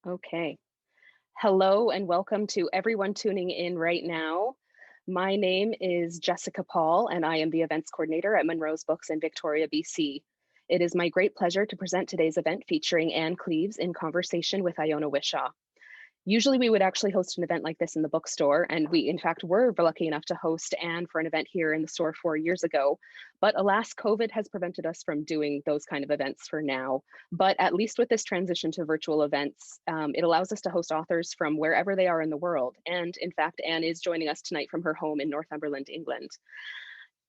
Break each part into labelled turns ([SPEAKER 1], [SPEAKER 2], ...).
[SPEAKER 1] Okay. Hello and welcome to everyone tuning in right now. My name is Jessica Paul, and I am the events coordinator at Munro's Books in Victoria, BC. It is my great pleasure to present today's event featuring Ann Cleeves in conversation with Iona Whishaw. Usually we would actually host an event like this in the bookstore, and we in fact were lucky enough to host Anne for an event here in the store 4 years ago. But alas, COVID has prevented us from doing those kind of events for now. But at least with this transition to virtual events, it allows us to host authors from wherever they are in the world. And in fact, Anne is joining us tonight from her home in Northumberland, England.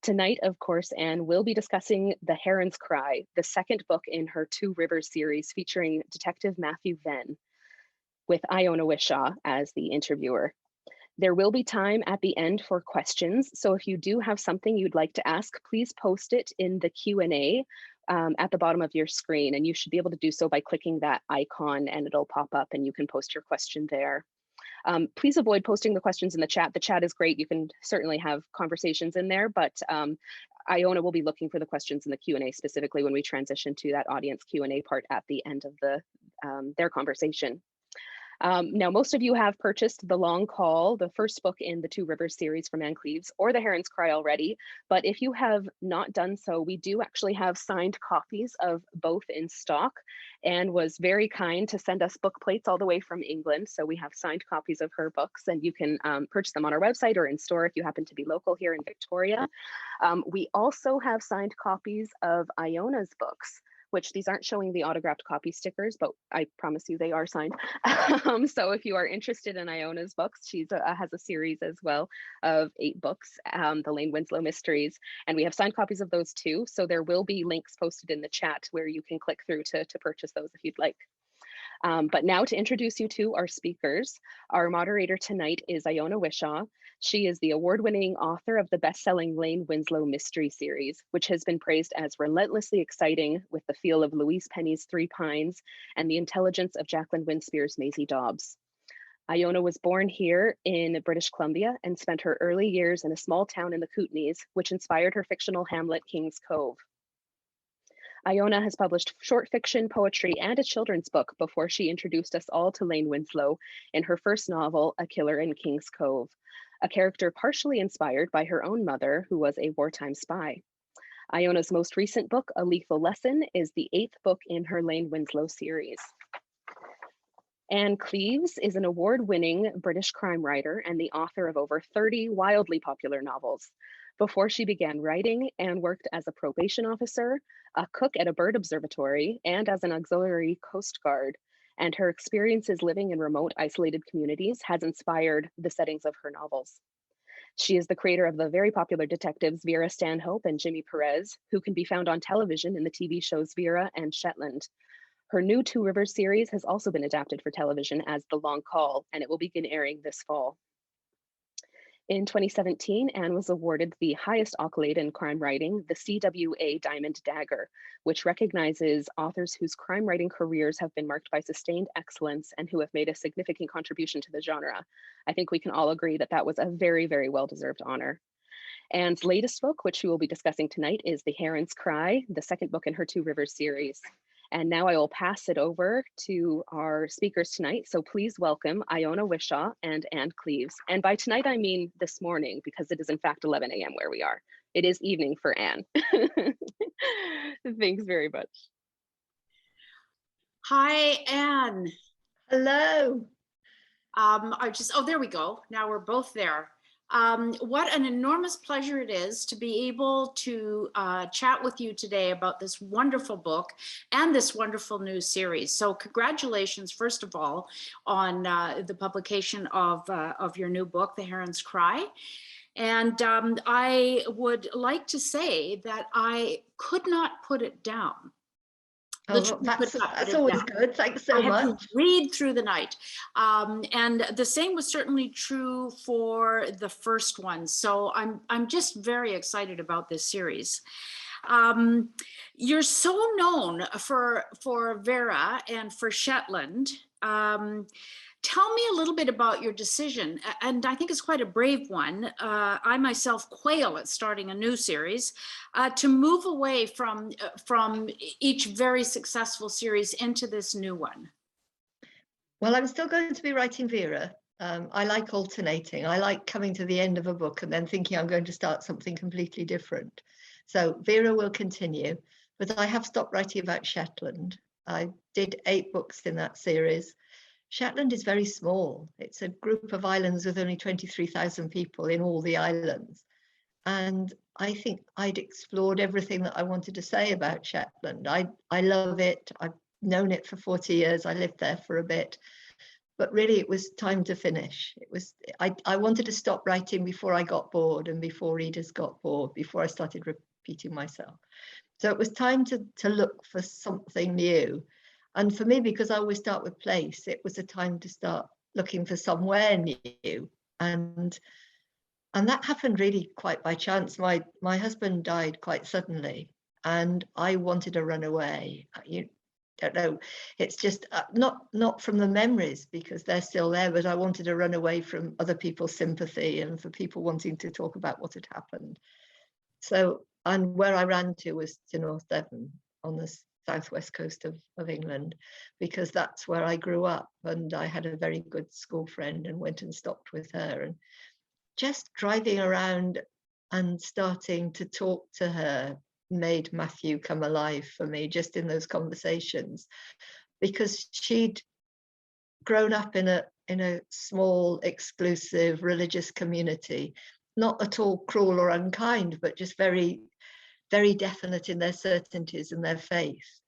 [SPEAKER 1] Tonight, of course, Anne will be discussing The Heron's Cry, the second book in her Two Rivers series featuring Detective Matthew Venn, with Iona Whishaw as the interviewer. There will be time at the end for questions, so if you do have something you'd like to ask, please post it in the Q&A at the bottom of your screen, and you should be able to do so by clicking that icon and it'll pop up and you can post your question there. Please avoid posting the questions in the chat. The chat is great. You can certainly have conversations in there, but Iona will be looking for the questions in the Q&A specifically when we transition to that audience Q&A part at the end of their conversation. Now, most of you have purchased The Long Call, the first book in the Two Rivers series from Ann Cleeves, or The Heron's Cry already. But if you have not done so, we do actually have signed copies of both in stock. Anne was very kind to send us book plates all the way from England. So we have signed copies of her books, and you can purchase them on our website or in store if you happen to be local here in Victoria. We also have signed copies of Iona's books, which these aren't showing the autographed copy stickers, but I promise you they are signed. So if you are interested in Iona's books, she has a series as well of 8 books, the Lane Winslow mysteries, and we have signed copies of those too. So there will be links posted in the chat where you can click through to purchase those if you'd like. But now to introduce you to our speakers, our moderator tonight is Iona Whishaw. She is the award-winning author of the best-selling Lane Winslow mystery series, which has been praised as relentlessly exciting with the feel of Louise Penny's Three Pines and the intelligence of Jacqueline Winspear's Maisie Dobbs. Iona was born here in British Columbia and spent her early years in a small town in the Kootenays, which inspired her fictional hamlet, King's Cove. Iona has published short fiction, poetry, and a children's book before she introduced us all to Lane Winslow in her first novel, A Killer in King's Cove, a character partially inspired by her own mother, who was a wartime spy. Iona's most recent book, A Lethal Lesson, is the 8th book in her Lane Winslow series. Ann Cleeves is an award-winning British crime writer and the author of over 30 wildly popular novels. Before she began writing, Anne worked as a probation officer, a cook at a bird observatory, and as an auxiliary coast guard. And her experiences living in remote, isolated communities has inspired the settings of her novels. She is the creator of the very popular detectives Vera Stanhope and Jimmy Perez, who can be found on television in the TV shows Vera and Shetland. Her new Two Rivers series has also been adapted for television as The Long Call, and it will begin airing this fall. In 2017, Anne was awarded the highest accolade in crime writing, the CWA Diamond Dagger, which recognizes authors whose crime writing careers have been marked by sustained excellence and who have made a significant contribution to the genre. I think we can all agree that that was a very, very well-deserved honor. Anne's latest book, which we will be discussing tonight, is The Heron's Cry, the second book in her Two Rivers series. And now I will pass it over to our speakers tonight. So please welcome Iona Whishaw and Ann Cleeves. And by tonight, I mean this morning, because it is in fact 11 a.m. where we are. It is evening for Ann. Thanks very much.
[SPEAKER 2] Hi, Ann.
[SPEAKER 3] Hello.
[SPEAKER 2] There we go. Now we're both there. What an enormous pleasure it is to be able to chat with you today about this wonderful book and this wonderful new series. So congratulations, first of all, on the publication of your new book, The Heron's Cry. And I would like to say that I could not put it down.
[SPEAKER 3] Oh, that's always good. Thanks so much.
[SPEAKER 2] I had to read through the night. And the same was certainly true for the first one. So I'm just very excited about this series. You're so known for Vera and for Shetland. Tell me a little bit about your decision, and I think it's quite a brave one. I myself quail at starting a new series, to move away from each very successful series into this new one.
[SPEAKER 3] Well, I'm still going to be writing Vera. I like alternating. I like coming to the end of a book and then thinking I'm going to start something completely different. So Vera will continue, but I have stopped writing about Shetland. I did 8 books in that series. Shetland is very small. It's a group of islands with only 23,000 people in all the islands. And I think I'd explored everything that I wanted to say about Shetland. I love it. I've known it for 40 years. I lived there for a bit. But really, it was time to finish. I wanted to stop writing before I got bored and before readers got bored, before I started repeating myself. So it was time to look for something new. And for me, because I always start with place, it was a time to start looking for somewhere new. And that happened really quite by chance. My husband died quite suddenly, and I wanted to run away. You don't know, it's just not from the memories, because they're still there, but I wanted to run away from other people's sympathy and for people wanting to talk about what had happened. So, and where I ran to was to North Devon on the southwest coast of England, because that's where I grew up, and I had a very good school friend and went and stopped with her. And just driving around and starting to talk to her made Matthew come alive for me, just in those conversations, because she'd grown up in a small, exclusive religious community, not at all cruel or unkind, but just very, very definite in their certainties and their faith.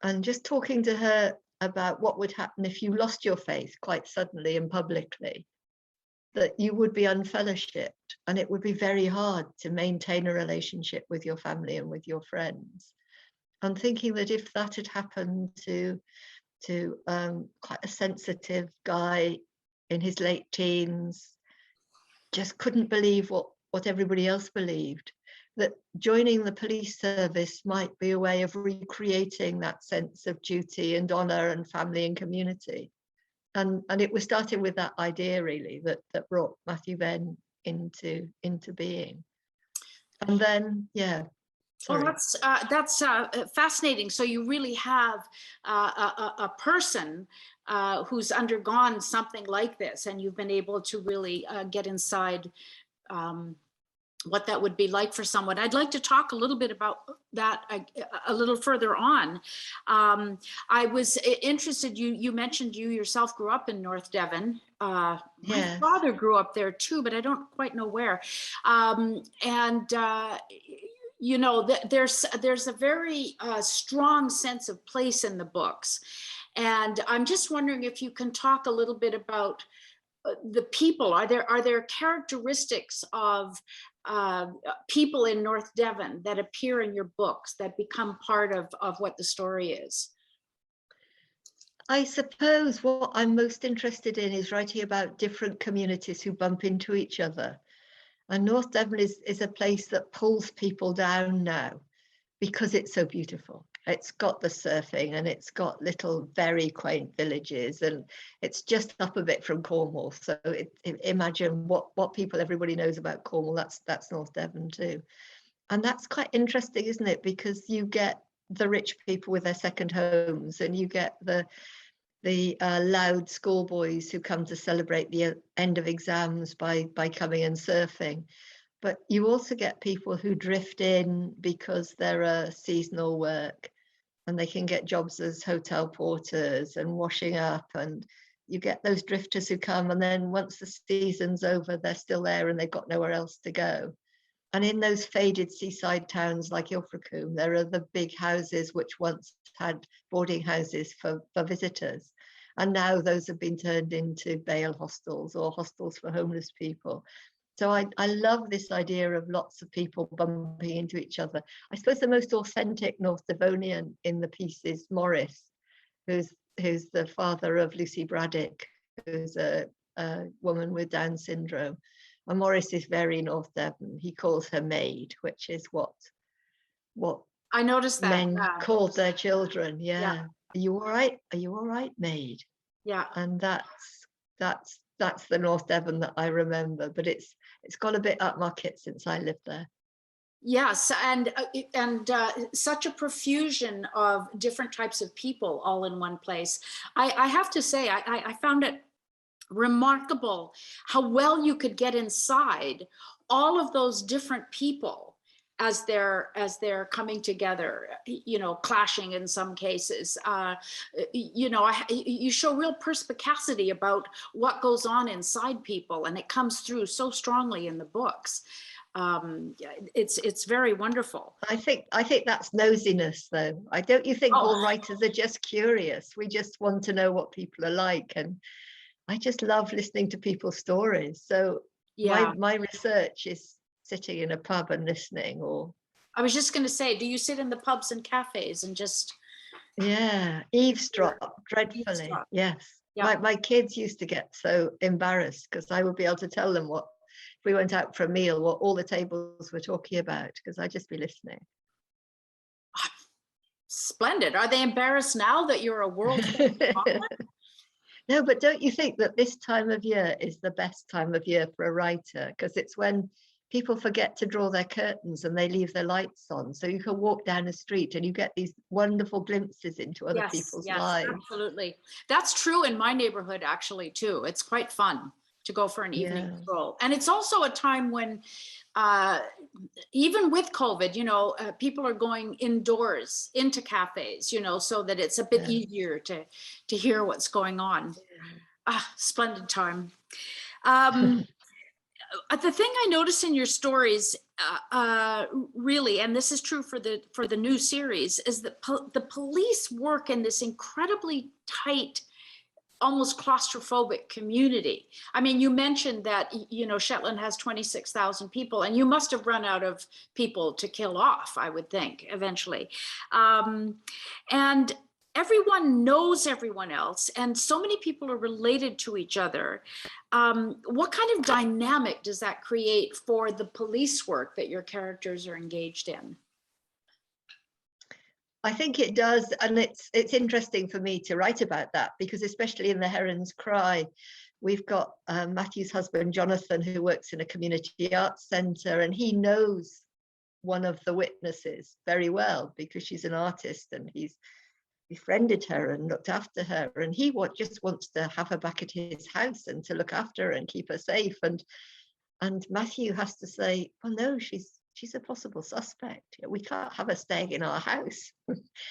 [SPEAKER 3] And just talking to her about what would happen if you lost your faith quite suddenly and publicly, that you would be unfellowshipped, and it would be very hard to maintain a relationship with your family and with your friends. And thinking that if that had happened to quite a sensitive guy in his late teens, just couldn't believe what everybody else believed, that joining the police service might be a way of recreating that sense of duty and honor and family and community. And it was starting with that idea, really, that brought Matthew Venn into being. And then, yeah. Sorry.
[SPEAKER 2] Well, that's fascinating. So you really have a person who's undergone something like this, and you've been able to really get inside what that would be like for someone. I'd like to talk a little bit about that a little further on. I was interested, you mentioned you yourself grew up in North Devon.
[SPEAKER 3] Yes.
[SPEAKER 2] My father grew up there too, but I don't quite know where. You know, there's a very strong sense of place in the books. And I'm just wondering if you can talk a little bit about the people. Are there characteristics of people in North Devon that appear in your books that become part of what the story is?
[SPEAKER 3] I suppose what I'm most interested in is writing about different communities who bump into each other. And North Devon is a place that pulls people down now because it's so beautiful. It's got the surfing, and it's got little very quaint villages, and it's just up a bit from Cornwall. So imagine what everybody knows about Cornwall, that's North Devon too. And that's quite interesting, isn't it? Because you get the rich people with their second homes, and you get the loud schoolboys who come to celebrate the end of exams by coming and surfing. But you also get people who drift in because they're a seasonal work, and they can get jobs as hotel porters and washing up. And you get those drifters who come, and then once the season's over, they're still there and they've got nowhere else to go. And in those faded seaside towns like Ilfracombe, there are the big houses which once had boarding houses for visitors. And now those have been turned into bail hostels or hostels for homeless people. So I love this idea of lots of people bumping into each other. I suppose the most authentic North Devonian in the piece is Morris, who's the father of Lucy Braddock, who's a woman with Down syndrome. And Morris is very North Devon. He calls her maid, which is what
[SPEAKER 2] I noticed that
[SPEAKER 3] men called their children. Yeah. Are you all right? Are you all right, maid?
[SPEAKER 2] Yeah.
[SPEAKER 3] And that's the North Devon that I remember, but it's got a bit upmarket since I lived there.
[SPEAKER 2] Yes, and such a profusion of different types of people all in one place. I have to say, I found it remarkable how well you could get inside all of those different people as they're coming together, you know, clashing in some cases. You know, you show real perspicacity about what goes on inside people, and it comes through so strongly in the books. It's very wonderful.
[SPEAKER 3] I think that's nosiness, though. Don't you think
[SPEAKER 2] Oh.
[SPEAKER 3] all writers are just curious? We just want to know what people are like, and I just love listening to people's stories. So
[SPEAKER 2] Yeah.
[SPEAKER 3] my research is sitting in a pub and listening. Or
[SPEAKER 2] I was just going to say, do you sit in the pubs and cafes and just
[SPEAKER 3] eavesdrop dreadfully?
[SPEAKER 2] Eavesdrop.
[SPEAKER 3] Yes.
[SPEAKER 2] Yeah.
[SPEAKER 3] My kids used to get so embarrassed because I would be able to tell them what, if we went out for a meal, what all the tables were talking about, because I'd just be listening.
[SPEAKER 2] Splendid. Are they embarrassed now that you're a world famous author?
[SPEAKER 3] No, but don't you think that this time of year is the best time of year for a writer? Because it's when people forget to draw their curtains and they leave their lights on. So you can walk down the street and you get these wonderful glimpses into other people's lives.
[SPEAKER 2] Absolutely. That's true in my neighborhood, actually, too. It's quite fun to go for an evening stroll. And it's also a time when, even with COVID, you know, people are going indoors into cafes, you know, so that it's a bit easier to hear what's going on. Splendid time. The thing I notice in your stories, really, and this is true for the new series, is that the police work in this incredibly tight, almost claustrophobic community. I mean, you mentioned that, you know, Shetland has 26,000 people, and you must have run out of people to kill off, I would think, eventually. And everyone knows everyone else, and so many people are related to each other. What kind of dynamic does that create for the police work that your characters are engaged in?
[SPEAKER 3] I think it does, and it's interesting for me to write about that, because especially in the Heron's Cry, we've got Matthew's husband Jonathan, who works in a community arts centre, and he knows one of the witnesses very well because she's an artist, and he's befriended her and looked after her, and he just wants to have her back at his house and to look after her and keep her safe, and Matthew has to say, well, no, she's a possible suspect. We can't have her staying in our house.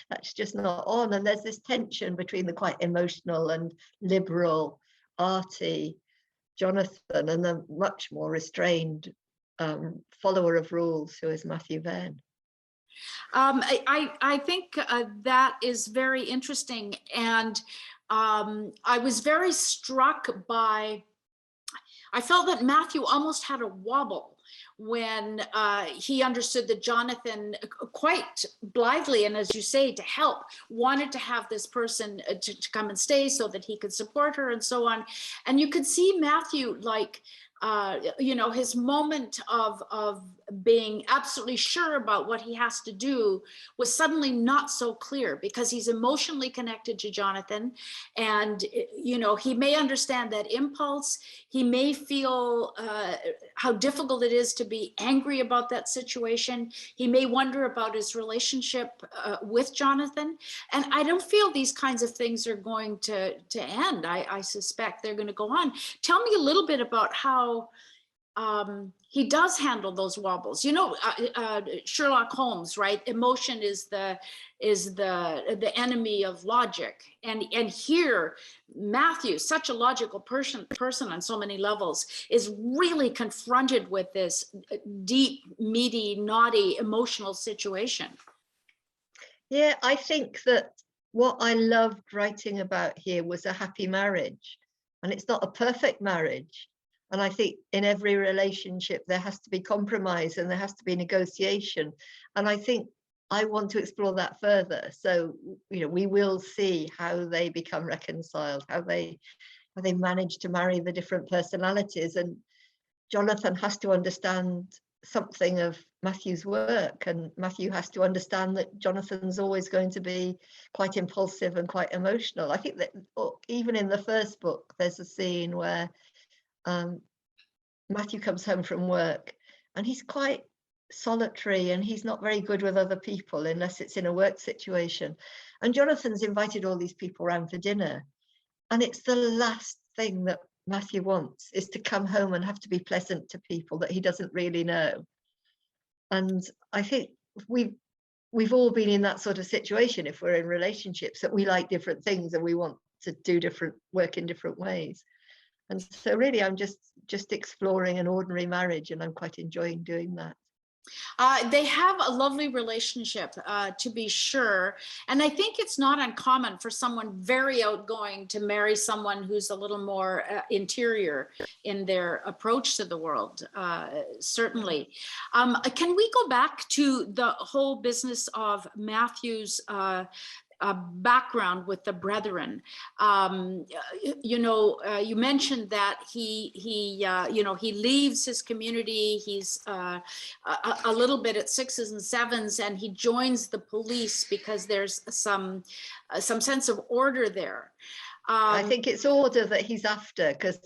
[SPEAKER 3] That's just not on. And there's this tension between the quite emotional and liberal, arty Jonathan and the much more restrained follower of rules, who is Matthew Venn.
[SPEAKER 2] I think that is very interesting. And I was very struck by, I felt that Matthew almost had a wobble when he understood that Jonathan, quite blithely, and as you say, to help, wanted to have this person to come and stay so that he could support her and so on. And you could see Matthew, like, you know, his moment of being absolutely sure about what he has to do was suddenly not so clear, because he's emotionally connected to Jonathan, and you know, he may understand that impulse. He may feel how difficult it is to be angry about that situation. He may wonder about his relationship with Jonathan, and I don't feel these kinds of things are going to end. I suspect they're going to go on. Tell me a little bit about how he does handle those wobbles. You know, Sherlock Holmes, right? Emotion is the enemy of logic, and here Matthew, such a logical person on so many levels, is really confronted with this deep, meaty, naughty, emotional situation.
[SPEAKER 3] Yeah, I think that what I loved writing about here was a happy marriage, and it's not a perfect marriage. And I think in every relationship, there has to be compromise and there has to be negotiation. And I think I want to explore that further. So, you know, we will see how they become reconciled, how they manage to marry the different personalities. And Jonathan has to understand something of Matthew's work, and Matthew has to understand that Jonathan's always going to be quite impulsive and quite emotional. I think that even in the first book, there's a scene where Matthew comes home from work and he's quite solitary, and he's not very good with other people unless it's in a work situation. And Jonathan's invited all these people around for dinner, and it's the last thing that Matthew wants, is to come home and have to be pleasant to people that he doesn't really know. And I think we've all been in that sort of situation if we're in relationships, that we like different things and we want to do different work in different ways. And so really I'm just exploring an ordinary marriage, and I'm quite enjoying doing that.
[SPEAKER 2] They have a lovely relationship, to be sure. And I think it's not uncommon for someone very outgoing to marry someone who's a little more interior in their approach to the world, certainly. Can we go back to the whole business of Matthew's background with the brethren? You mentioned that he leaves his community. He's a little bit at sixes and sevens, and he joins the police because there's some sense of order there.
[SPEAKER 3] I think it's order that he's after, because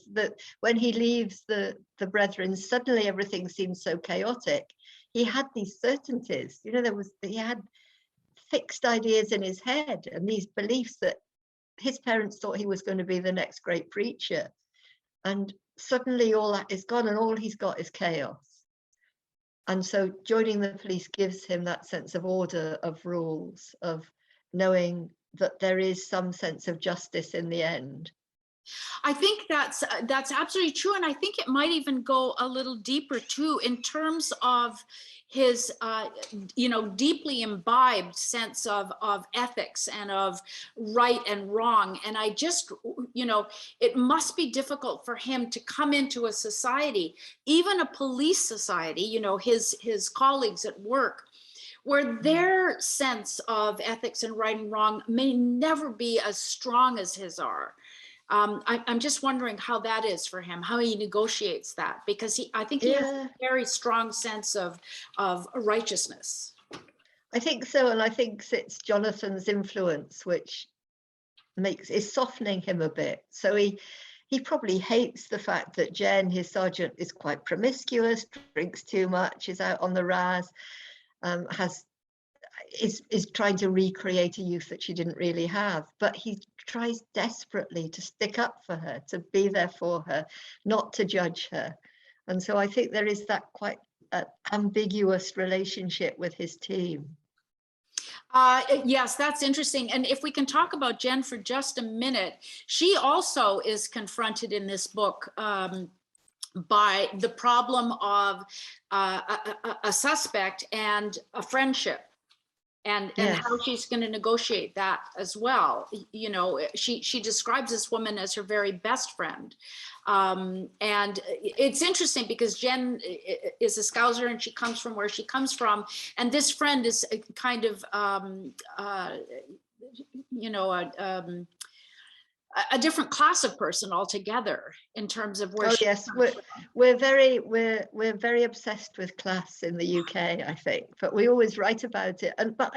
[SPEAKER 3] when he leaves the brethren, suddenly everything seems so chaotic. He had these certainties, he had fixed ideas in his head and these beliefs that his parents thought he was going to be the next great preacher, and suddenly all that is gone and all he's got is chaos. And so joining the police gives him that sense of order, of rules, of knowing that there is some sense of justice in the end.
[SPEAKER 2] I think that's absolutely true, and I think it might even go a little deeper too, in terms of his deeply imbibed sense of ethics and of right and wrong. And I just, it must be difficult for him to come into a society, even a police society, his colleagues at work, where their sense of ethics and right and wrong may never be as strong as his are. I'm just wondering how that is for him, how he negotiates that, because I think he has a very strong sense of righteousness.
[SPEAKER 3] I think so, and I think it's Jonathan's influence which is softening him a bit. So he probably hates the fact that Jen, his sergeant, is quite promiscuous, drinks too much, is out on the raz, is trying to recreate a youth that she didn't really have, but he tries desperately to stick up for her, to be there for her, not to judge her. And so I think there is that quite ambiguous relationship with his team.
[SPEAKER 2] Yes, that's interesting. And if we can talk about Jen for just a minute, she also is confronted in this book by the problem of a suspect and a friendship. And how she's going to negotiate that as well. She describes this woman as her very best friend. And it's interesting because Jen is a Scouser and she comes from where she comes from. And this friend is kind of, a different class of person altogether in terms of where.
[SPEAKER 3] Oh yes, we're very obsessed with class in the UK, I think, but we always write about it. But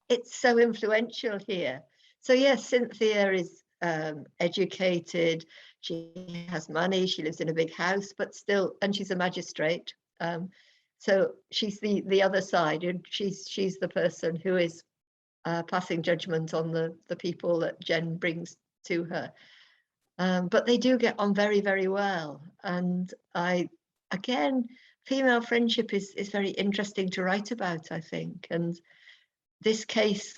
[SPEAKER 3] it's so influential here. So yes, Cynthia is educated, she has money, she lives in a big house, but still, and she's a magistrate. So she's the other side, and she's the person who is passing judgment on the people that Jen brings to her, but they do get on very, very well. And female friendship is very interesting to write about, I think, and this case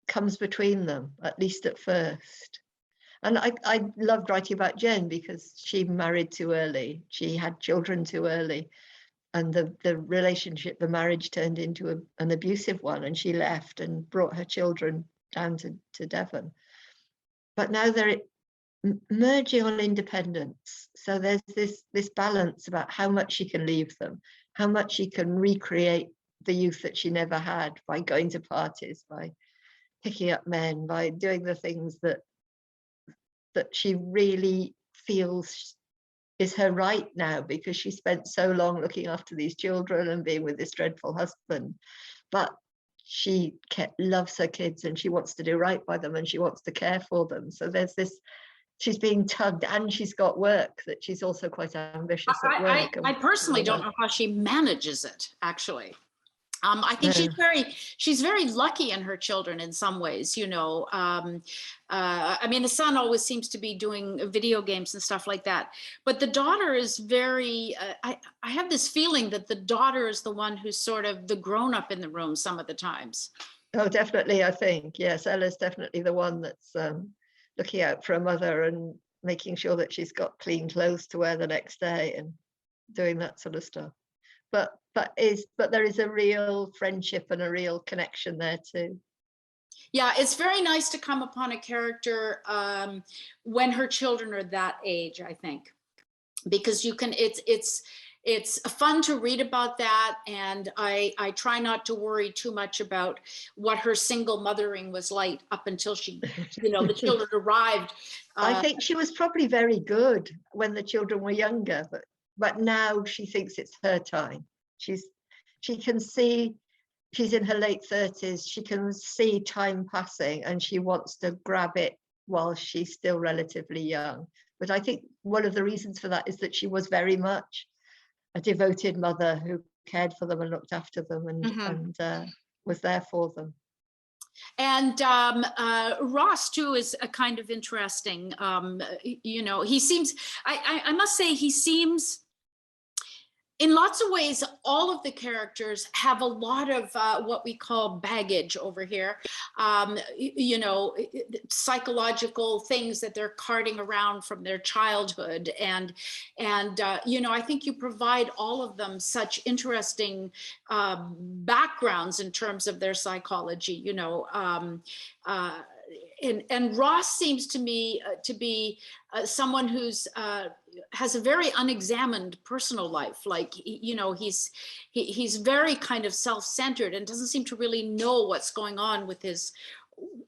[SPEAKER 3] comes between them, at least at first. And I loved writing about Jen because she married too early, she had children too early, and the relationship, the marriage turned into an abusive one, and she left and brought her children down to Devon. But now they're merging on independence. So there's this balance about how much she can leave them, how much she can recreate the youth that she never had by going to parties, by picking up men, by doing the things that she really feels is her right now, because she spent so long looking after these children and being with this dreadful husband. But she loves her kids and she wants to do right by them and she wants to care for them. So there's this she's being tugged, and she's got work, that she's also quite ambitious at work.
[SPEAKER 2] I personally don't know how she manages it, actually. I think she's very lucky in her children in some ways, you know. I mean, the son always seems to be doing video games and stuff like that, but the daughter is very, I have this feeling that the daughter is the one who's sort of the grown-up in the room some of the times.
[SPEAKER 3] Oh, definitely, I think. Yes, Ella's definitely the one that's looking out for her mother and making sure that she's got clean clothes to wear the next day and doing that sort of stuff. But there is a real friendship and a real connection there too.
[SPEAKER 2] Yeah, it's very nice to come upon a character when her children are that age, I think, because you can, it's fun to read about that. And I try not to worry too much about what her single mothering was like up until she, you know, the children arrived.
[SPEAKER 3] I think she was probably very good when the children were younger, but now she thinks it's her time. She can see, she's in her late 30s, she can see time passing and she wants to grab it while she's still relatively young. But I think one of the reasons for that is that she was very much a devoted mother who cared for them and looked after them and was there for them.
[SPEAKER 2] And Ross too is a kind of interesting, you know, he seems, I must say he seems, in lots of ways, all of the characters have a lot of what we call baggage over here, you know, psychological things that they're carting around from their childhood. And you know, I think you provide all of them such interesting backgrounds in terms of their psychology, you know. And Ross seems to me to be someone who's has a very unexamined personal life. Like, you know, he's very kind of self-centered and doesn't seem to really know what's going on with his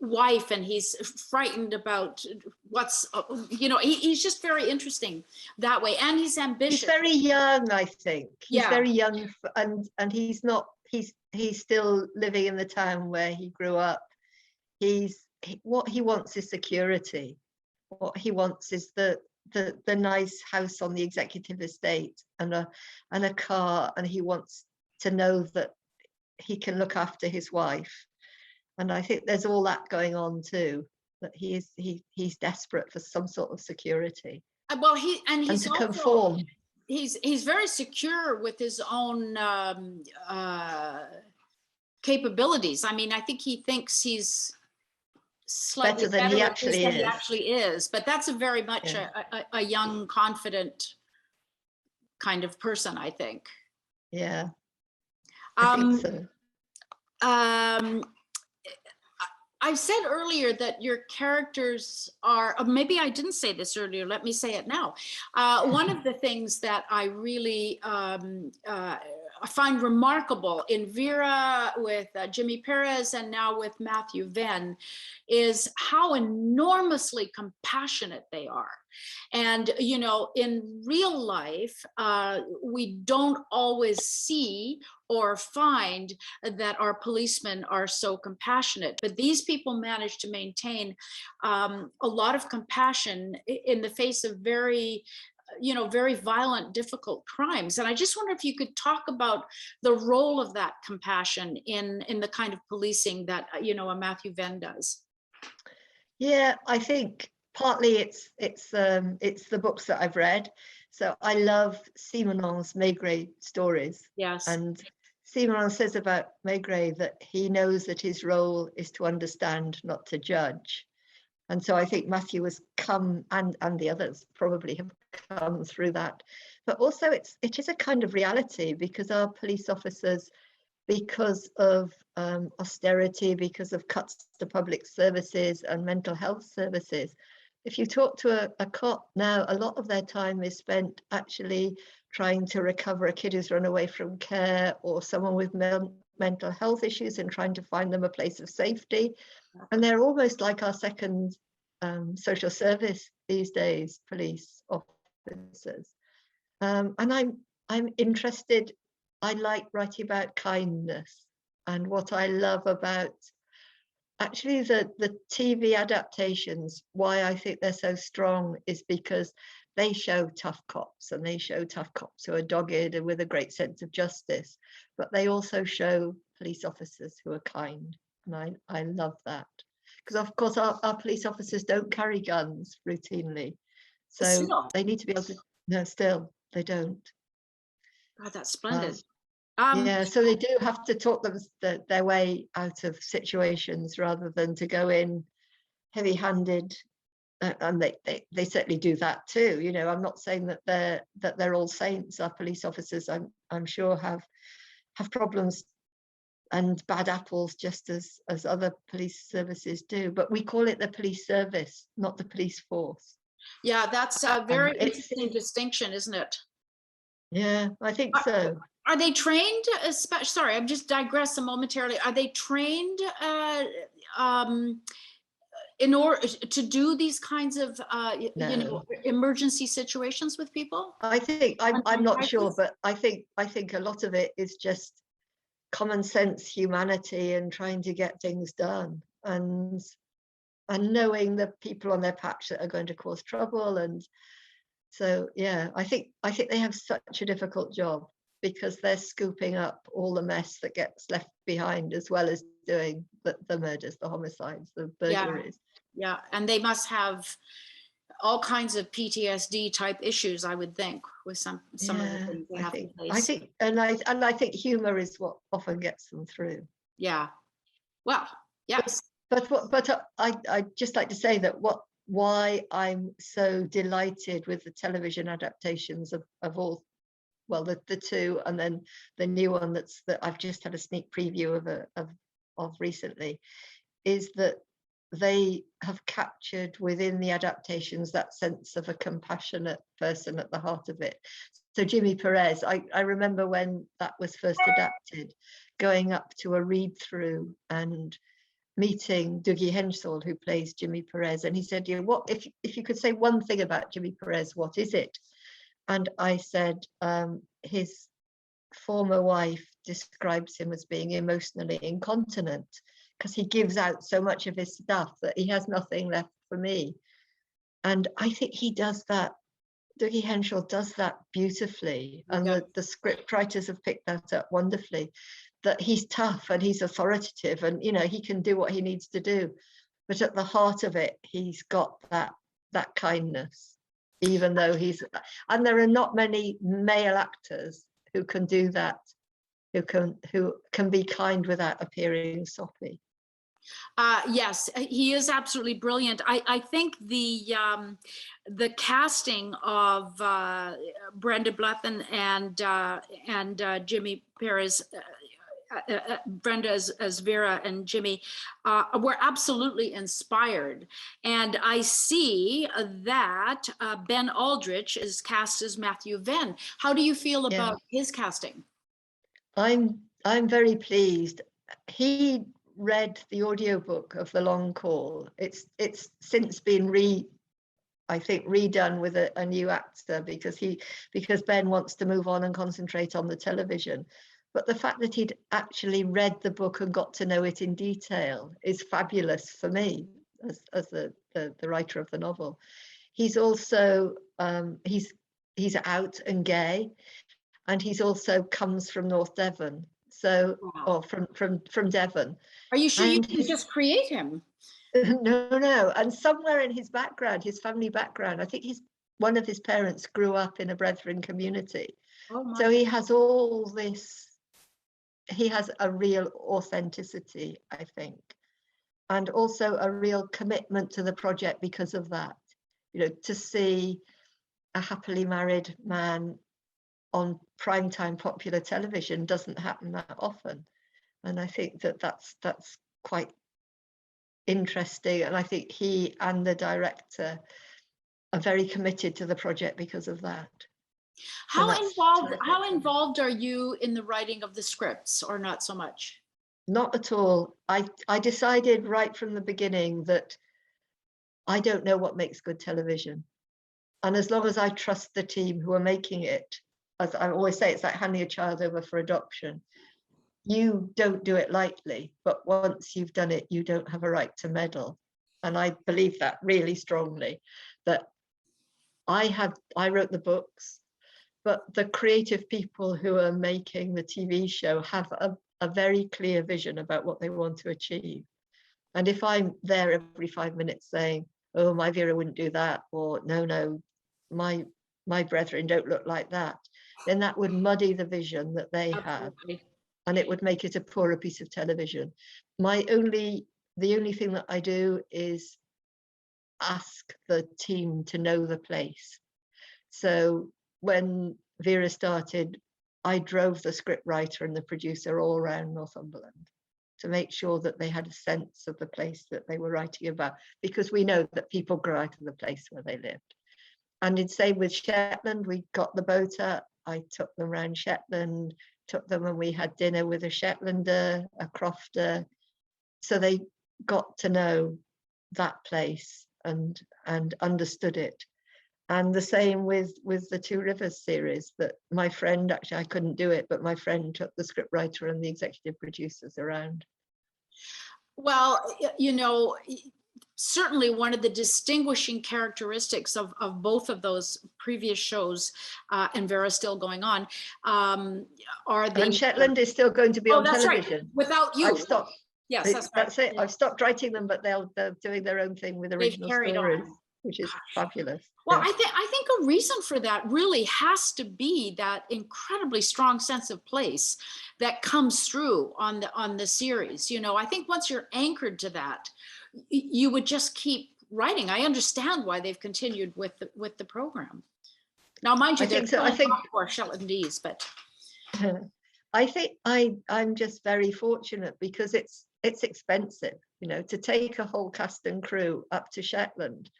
[SPEAKER 2] wife, and he's frightened about what's, you know, he's just very interesting that way, and he's ambitious.
[SPEAKER 3] He's very young, I think. He's very young, and he's still living in the town where he grew up. What he wants is security. What he wants is the nice house on the executive estate and a car, and he wants to know that he can look after his wife. And I think there's all that going on too, that he's desperate for some sort of security.
[SPEAKER 2] Well, he's
[SPEAKER 3] to
[SPEAKER 2] also
[SPEAKER 3] conform.
[SPEAKER 2] He's very secure with his own capabilities. I mean, I think he thinks he's slightly
[SPEAKER 3] better than he actually is.
[SPEAKER 2] He actually is, but that's a very much a young, confident kind of person, I think.
[SPEAKER 3] Yeah, I think so.
[SPEAKER 2] I said earlier that your characters are, maybe I didn't say this earlier, let me say it now. One of the things that I really find remarkable in Vera with Jimmy Perez and now with Matthew Venn is how enormously compassionate they are. And, you know, in real life, we don't always see or find that our policemen are so compassionate, but these people manage to maintain a lot of compassion in the face of very, you know, very violent, difficult crimes. And I just wonder if you could talk about the role of that compassion in the kind of policing that, you know, a Matthew Venn does.
[SPEAKER 3] Yeah, I think partly it's the books that I've read. So I love Simenon's Maigret stories.
[SPEAKER 2] Yes.
[SPEAKER 3] And Simenon says about Maigret that he knows that his role is to understand, not to judge. And so I think Matthew has come, and the others probably have come through that. But also it is a kind of reality, because our police officers, because of austerity, because of cuts to public services and mental health services, if you talk to a cop now, a lot of their time is spent actually trying to recover a kid who's run away from care, or someone with mental health issues, and trying to find them a place of safety. And they're almost like our second social service these days, police officers. And I'm interested, I like writing about kindness, and what I love about Actually, the TV adaptations, why I think they're so strong is because they show tough cops, and they show tough cops who are dogged and with a great sense of justice, but they also show police officers who are kind. And I love that. Because of course our police officers don't carry guns routinely. So
[SPEAKER 2] Still.
[SPEAKER 3] they need to be able to, no, still, they don't.
[SPEAKER 2] God, that's splendid.
[SPEAKER 3] Yeah, so they do have to talk their way out of situations rather than to go in heavy-handed, and they certainly do that too. You know, I'm not saying that they're all saints. Our police officers, I'm sure, have problems and bad apples just as other police services do. But we call it the police service, not the police force.
[SPEAKER 2] Yeah, that's a very interesting distinction, isn't it?
[SPEAKER 3] Yeah, I think so.
[SPEAKER 2] Are they trained, sorry, I'm just digressing momentarily. Are they trained in order to do these kinds of you know, emergency situations with people?
[SPEAKER 3] I think I'm not sure, but I think a lot of it is just common sense, humanity, and trying to get things done, and knowing the people on their patch that are going to cause trouble. And so yeah, I think they have such a difficult job, because they're scooping up all the mess that gets left behind, as well as doing the murders, the homicides, the burglaries.
[SPEAKER 2] Yeah, and they must have all kinds of PTSD type issues, I would think, with some of the things they have to face.
[SPEAKER 3] I think humor is what often gets them through.
[SPEAKER 2] Yeah. Well, yes.
[SPEAKER 3] But I'd just like to say that why I'm so delighted with the television adaptations of all, well, the two, and then the new one that I've just had a sneak preview of recently, is that they have captured within the adaptations that sense of a compassionate person at the heart of it. So Jimmy Perez, I remember when that was first adapted, going up to a read through and meeting Dougie Henshall, who plays Jimmy Perez, and he said, "You know, what if you could say one thing about Jimmy Perez, what is it?" And I said, his former wife describes him as being emotionally incontinent, because he gives out so much of his stuff that he has nothing left for me. And I think he does that. Dougie Henshall does that beautifully, and the script writers have picked that up wonderfully, that he's tough and he's authoritative, and you know, he can do what he needs to do, but at the heart of it, he's got that kindness, even though and there are not many male actors who can do that, who can be kind without appearing soppy.
[SPEAKER 2] Yes, he is absolutely brilliant. I think the casting of Brenda Blethyn and Jimmy Perez, Brenda as Vera and Jimmy, were absolutely inspired. And I see that Ben Aldrich is cast as Matthew Venn. How do you feel about his casting?
[SPEAKER 3] I'm very pleased. He read the audiobook of The Long Call. It's since been redone with a new actor, because Ben wants to move on and concentrate on the television. But the fact that he'd actually read the book and got to know it in detail is fabulous for me as the writer of the novel. He's also he's out and gay, and he's also comes from North Devon. So, or from Devon.
[SPEAKER 2] Are you sure you can just create him?
[SPEAKER 3] No. And somewhere in his background, his family background, I think one of his parents grew up in a Brethren community. So he has all this. He has a real authenticity, I think, and also a real commitment to the project because of that. You know, to see a happily married man on primetime popular television doesn't happen that often, and I think that's quite interesting. And I think he and the director are very committed to the project because of that.
[SPEAKER 2] How involved are you in the writing of the scripts, or not so much?
[SPEAKER 3] Not at all. I decided right from the beginning that I don't know what makes good television, and as long as I trust the team who are making it, as I always say, it's like handing a child over for adoption. you don't do it lightly, but once you've done it, you don't have a right to meddle. And I believe that really strongly, that I wrote the books, but the creative people who are making the TV show have a very clear vision about what they want to achieve. And if I'm there every 5 minutes saying, oh, my Vera wouldn't do that, or no, my brethren don't look like that, then that would muddy the vision that they have, and it would make it a poorer piece of television. The only thing that I do is ask the team to know the place. So when Vera started, I drove the script writer and the producer all around Northumberland to make sure that they had a sense of the place that they were writing about, because we know that people grow out of the place where they lived. And it's same with Shetland. We got the boat up, I took them around Shetland, took them and we had dinner with a Shetlander, a crofter, so they got to know that place and understood it. And the same with the Two Rivers series, that my friend, actually I couldn't do it, but my friend took the scriptwriter and the executive producers around.
[SPEAKER 2] Well, you know, certainly one of the distinguishing characteristics of both of those previous shows, and Vera still going on, are the—
[SPEAKER 3] And Shetland is still going to be on television.
[SPEAKER 2] Right. Without you.
[SPEAKER 3] I've stopped.
[SPEAKER 2] Yes, that's right.
[SPEAKER 3] That's it. I've stopped writing them, but they're doing their own thing with original stories, on, which is fabulous.
[SPEAKER 2] Well, yeah. I think a reason for that really has to be that incredibly strong sense of place that comes through on the series. You know, I think once you're anchored to that, you would just keep writing. I understand why they've continued with the program. Now, mind you, I think for Shetlandese, but
[SPEAKER 3] I think I'm just very fortunate because it's expensive, you know, to take a whole cast and crew up to Shetland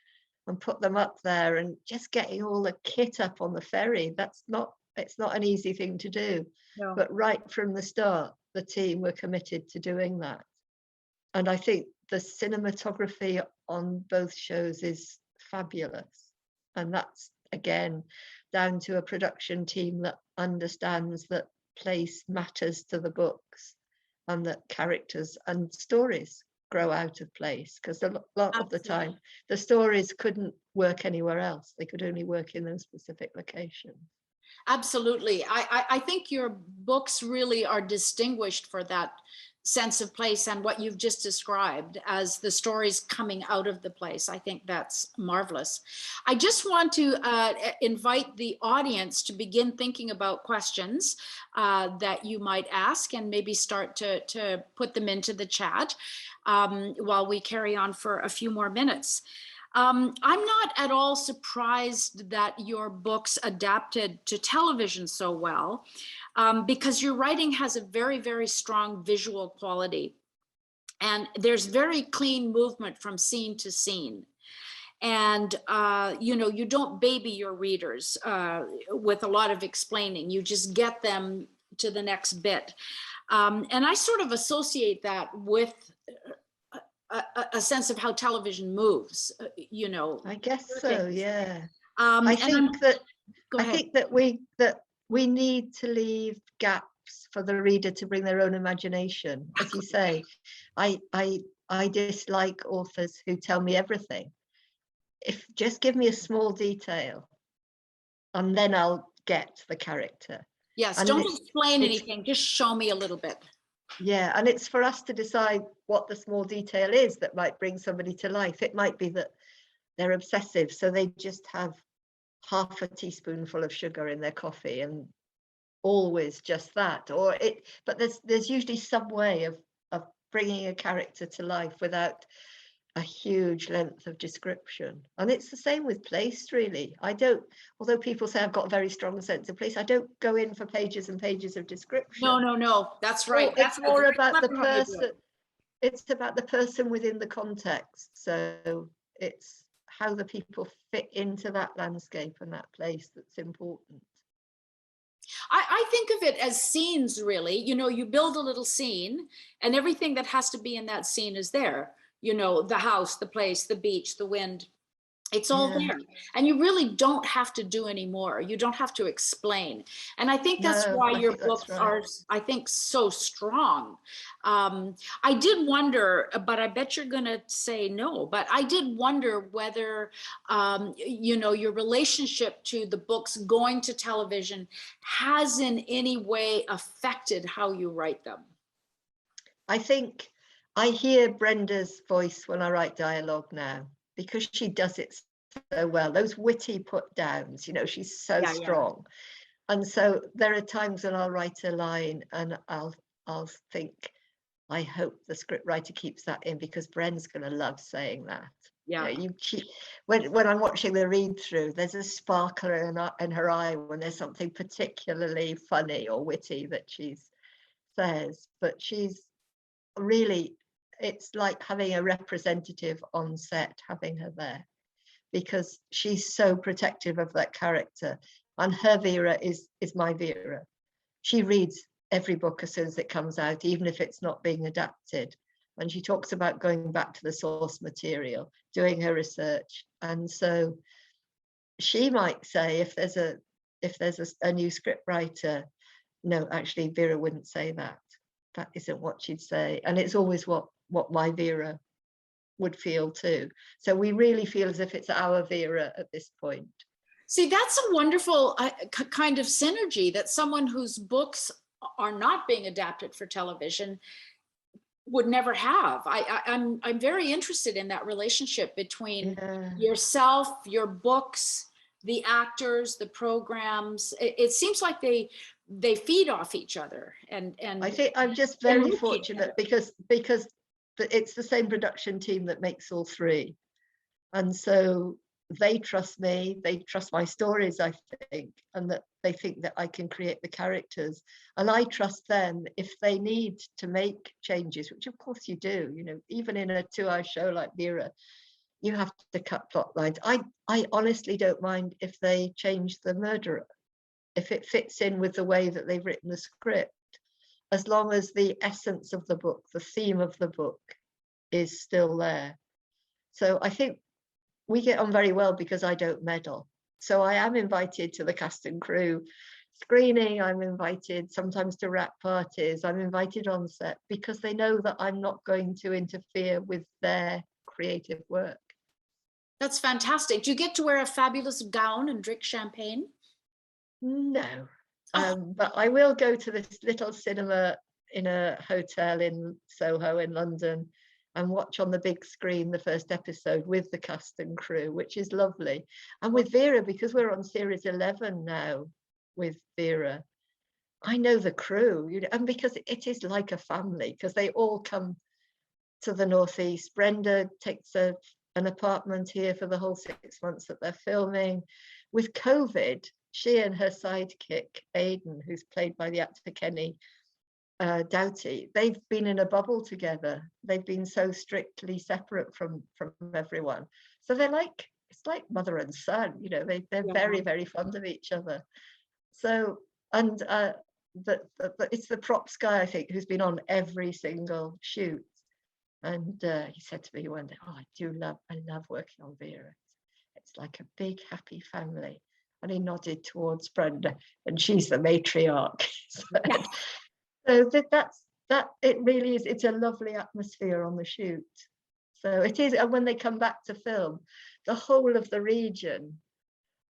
[SPEAKER 3] and put them up there, and just getting all the kit up on the ferry. It's not an easy thing to do. No. But right from the start, the team were committed to doing that. And I think the cinematography on both shows is fabulous. And that's, again, down to a production team that understands that place matters to the books and that characters and stories grow out of place, because a lot of the time the stories couldn't work anywhere else. They could only work in those specific locations.
[SPEAKER 2] Absolutely. I think your books really are distinguished for that sense of place and what you've just described as the stories coming out of the place. I think that's marvelous. I just want to invite the audience to begin thinking about questions that you might ask, and maybe start to put them into the chat while we carry on for a few more minutes. I'm not at all surprised that your books adapted to television so well, because your writing has a very, very strong visual quality. And there's very clean movement from scene to scene. And, you know, you don't baby your readers with a lot of explaining. You just get them to the next bit. And I sort of associate that with a sense of how television moves, you know.
[SPEAKER 3] I guess so, yeah. I think that we need to leave gaps for the reader to bring their own imagination. As you say, I dislike authors who tell me everything. Just give me a small detail, and then I'll get the character.
[SPEAKER 2] Yes, and don't explain anything, just show me a little bit.
[SPEAKER 3] Yeah, and it's for us to decide what the small detail is that might bring somebody to life. It might be that they're obsessive, so they just have half a teaspoonful of sugar in their coffee and always just that. But there's usually some way of bringing a character to life without a huge length of description. And it's the same with place, really. Although people say I've got a very strong sense of place, I don't go in for pages and pages of description.
[SPEAKER 2] No, that's right.
[SPEAKER 3] It's more about the person. It's about the person within the context. So it's how the people fit into that landscape and that place that's important.
[SPEAKER 2] I think of it as scenes, really. You know, you build a little scene and everything that has to be in that scene is there. You know, the house, the place, the beach, the wind. It's all
[SPEAKER 3] Yeah.
[SPEAKER 2] there. And you really don't have to do any more. You don't have to explain. And I think that's
[SPEAKER 3] No,
[SPEAKER 2] why
[SPEAKER 3] I
[SPEAKER 2] your
[SPEAKER 3] think that's
[SPEAKER 2] books
[SPEAKER 3] right.
[SPEAKER 2] are, I think, so strong. I did wonder, but I bet you're going to say no, but I did wonder whether, you know, your relationship to the books going to television has in any way affected how you write them.
[SPEAKER 3] I think I hear Brenda's voice when I write dialogue now, because she does it so well. Those witty put downs, you know, she's so
[SPEAKER 2] Yeah, yeah.
[SPEAKER 3] strong. And so there are times when I'll write a line and I'll think, I hope the script writer keeps that in, because Bren's going to love saying that.
[SPEAKER 2] Yeah.
[SPEAKER 3] You know, when I'm watching the read through, there's a sparkle in her eye when there's something particularly funny or witty that she says. But she's really, it's like having a representative on set, having her there, because she's so protective of that character. And her Vera is my Vera. She reads every book as soon as it comes out, even if it's not being adapted. And she talks about going back to the source material, doing her research. And so she might say, if there's a new script writer, no, actually Vera wouldn't say that. That isn't what she'd say. And it's always what my Vera would feel too. So we really feel as if it's our Vera at this point.
[SPEAKER 2] See, that's a wonderful kind of synergy, that someone whose books are not being adapted for television would never have. I'm very interested in that relationship between yourself, your books, the actors, the programs. It seems like they feed off each other. And
[SPEAKER 3] I think I'm just very fortunate because it's the same production team that makes all three. And so they trust me, they trust my stories, I think, and that they think that I can create the characters. And I trust them if they need to make changes, which of course you do, you know, even in a 2-hour show like Vera, you have to cut plot lines. I honestly don't mind if they change the murderer, if it fits in with the way that they've written the script, as long as the essence of the book, the theme of the book is still there. So I think we get on very well because I don't meddle. So I am invited to the cast and crew screening. I'm invited sometimes to wrap parties. I'm invited on set because they know that I'm not going to interfere with their creative work.
[SPEAKER 2] That's fantastic. Do you get to wear a fabulous gown and drink champagne?
[SPEAKER 3] No, but I will go to this little cinema in a hotel in Soho in London and watch on the big screen the first episode with the cast and crew, which is lovely. And with Vera, because we're on series 11 now with Vera, I know the crew, you know, and because it is like a family, because they all come to the Northeast. Brenda takes an apartment here for the whole 6 months that they're filming. With COVID, she and her sidekick, Aidan, who's played by the actor Kenny Doughty, they've been in a bubble together. They've been so strictly separate from everyone. So they're like, it's like mother and son, you know, they're very, very fond of each other. So, and it's the props guy, I think, who's been on every single shoot. And he said to me one day, oh, I love working on Vera. It's like a big, happy family. And he nodded towards Brenda, and she's the matriarch. So that it really is, it's a lovely atmosphere on the shoot. So it is, and when they come back to film, the whole of the region,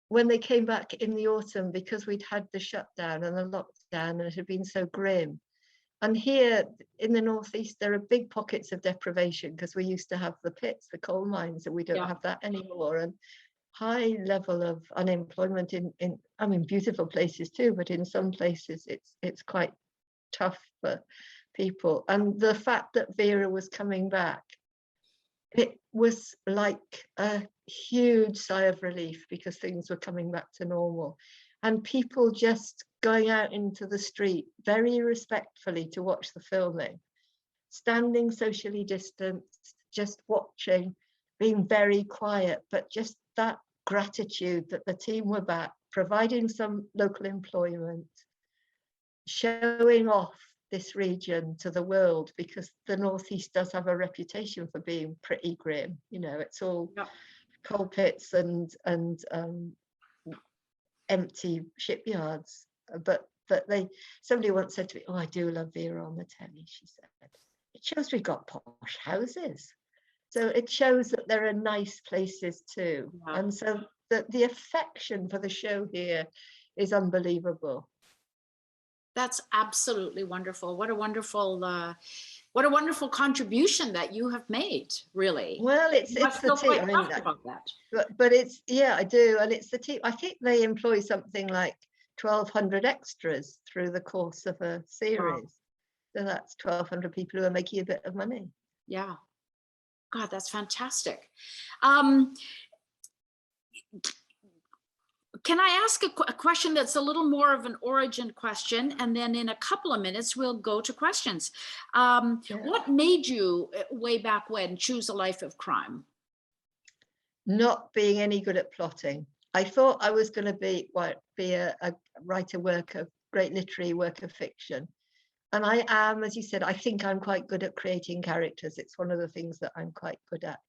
[SPEAKER 3] when they came back in the autumn, because we'd had the shutdown and the lockdown and it had been so grim. And here in the Northeast, there are big pockets of deprivation because we used to have the pits, the coal mines, and we don't have that anymore. And high level of unemployment in I mean, beautiful places too, but in some places it's quite tough for people. And the fact that Vera was coming back, it was like a huge sigh of relief because things were coming back to normal, and people just going out into the street very respectfully to watch the filming, standing socially distanced, just watching, being very quiet, but just that gratitude that the team were back, providing some local employment, showing off this region to the world, because the Northeast does have a reputation for being pretty grim. You know, it's all coal pits and empty shipyards. But somebody once said to me, "Oh, I do love Vera on the telly," she said. "It shows we've got posh houses." So it shows that there are nice places too.
[SPEAKER 2] Yeah.
[SPEAKER 3] And so the affection for the show here is unbelievable.
[SPEAKER 2] That's absolutely wonderful. What a wonderful contribution that you have made, really.
[SPEAKER 3] Well, it's the team. I mean,
[SPEAKER 2] about that.
[SPEAKER 3] But it's, yeah, I do. And it's the team. I think they employ something like 1,200 extras through the course of a series. Wow. So that's 1,200 people who are making a bit of money.
[SPEAKER 2] Yeah. God, that's fantastic. Can I ask a question that's a little more of an origin question, and then in a couple of minutes we'll go to questions. Yeah. What made you, way back when, choose a life of crime?
[SPEAKER 3] Not being any good at plotting. I thought I was going to be a writer work of great literary work of fiction. And I am, as you said, I think I'm quite good at creating characters. It's one of the things that I'm quite good at.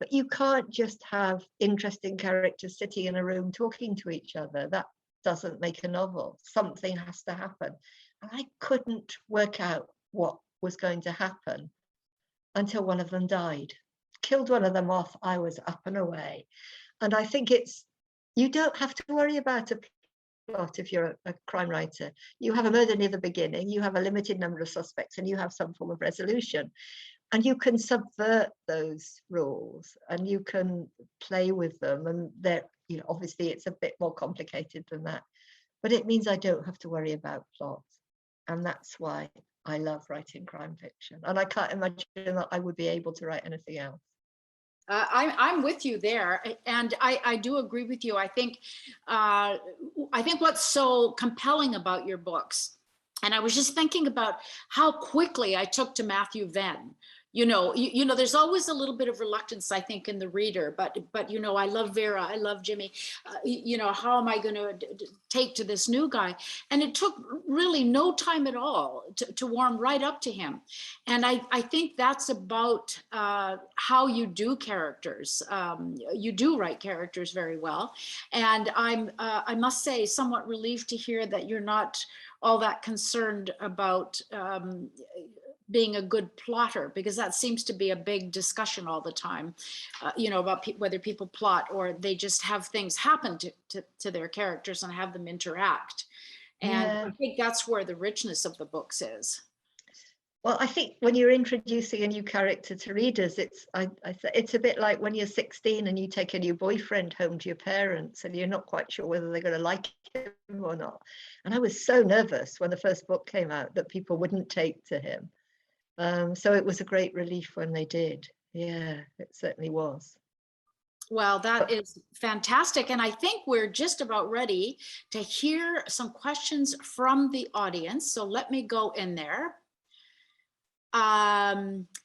[SPEAKER 3] But you can't just have interesting characters sitting in a room talking to each other. That doesn't make a novel. Something has to happen. And I couldn't work out what was going to happen until one of them died. Killed one of them off, I was up and away. And I think you don't have to worry about a plot if you're a crime writer. You have a murder near the beginning, you have a limited number of suspects, and you have some form of resolution. And you can subvert those rules and you can play with them. And they're, obviously it's a bit more complicated than that. But it means I don't have to worry about plot. And that's why I love writing crime fiction. And I can't imagine that I would be able to write anything else.
[SPEAKER 2] I'm with you there, and I do agree with you. I think what's so compelling about your books, and I was just thinking about how quickly I took to Matthew Venn. There's always a little bit of reluctance, I think, in the reader, but I love Vera, I love Jimmy. How am I going to take to this new guy? And it took really no time at all to warm right up to him. And I think that's about how you do characters. You do write characters very well. And I must say, somewhat relieved to hear that you're not all that concerned about being a good plotter, because that seems to be a big discussion all the time, about whether people plot or they just have things happen to their characters and have them interact. And I think that's where the richness of the books is.
[SPEAKER 3] Well, I think when you're introducing a new character to readers, it's a bit like when you're 16 and you take a new boyfriend home to your parents and you're not quite sure whether they're going to like him or not. And I was so nervous when the first book came out that people wouldn't take to him. So it was a great relief when they did. Yeah, it certainly was.
[SPEAKER 2] Well, that is fantastic. And I think we're just about ready to hear some questions from the audience. So let me go in there.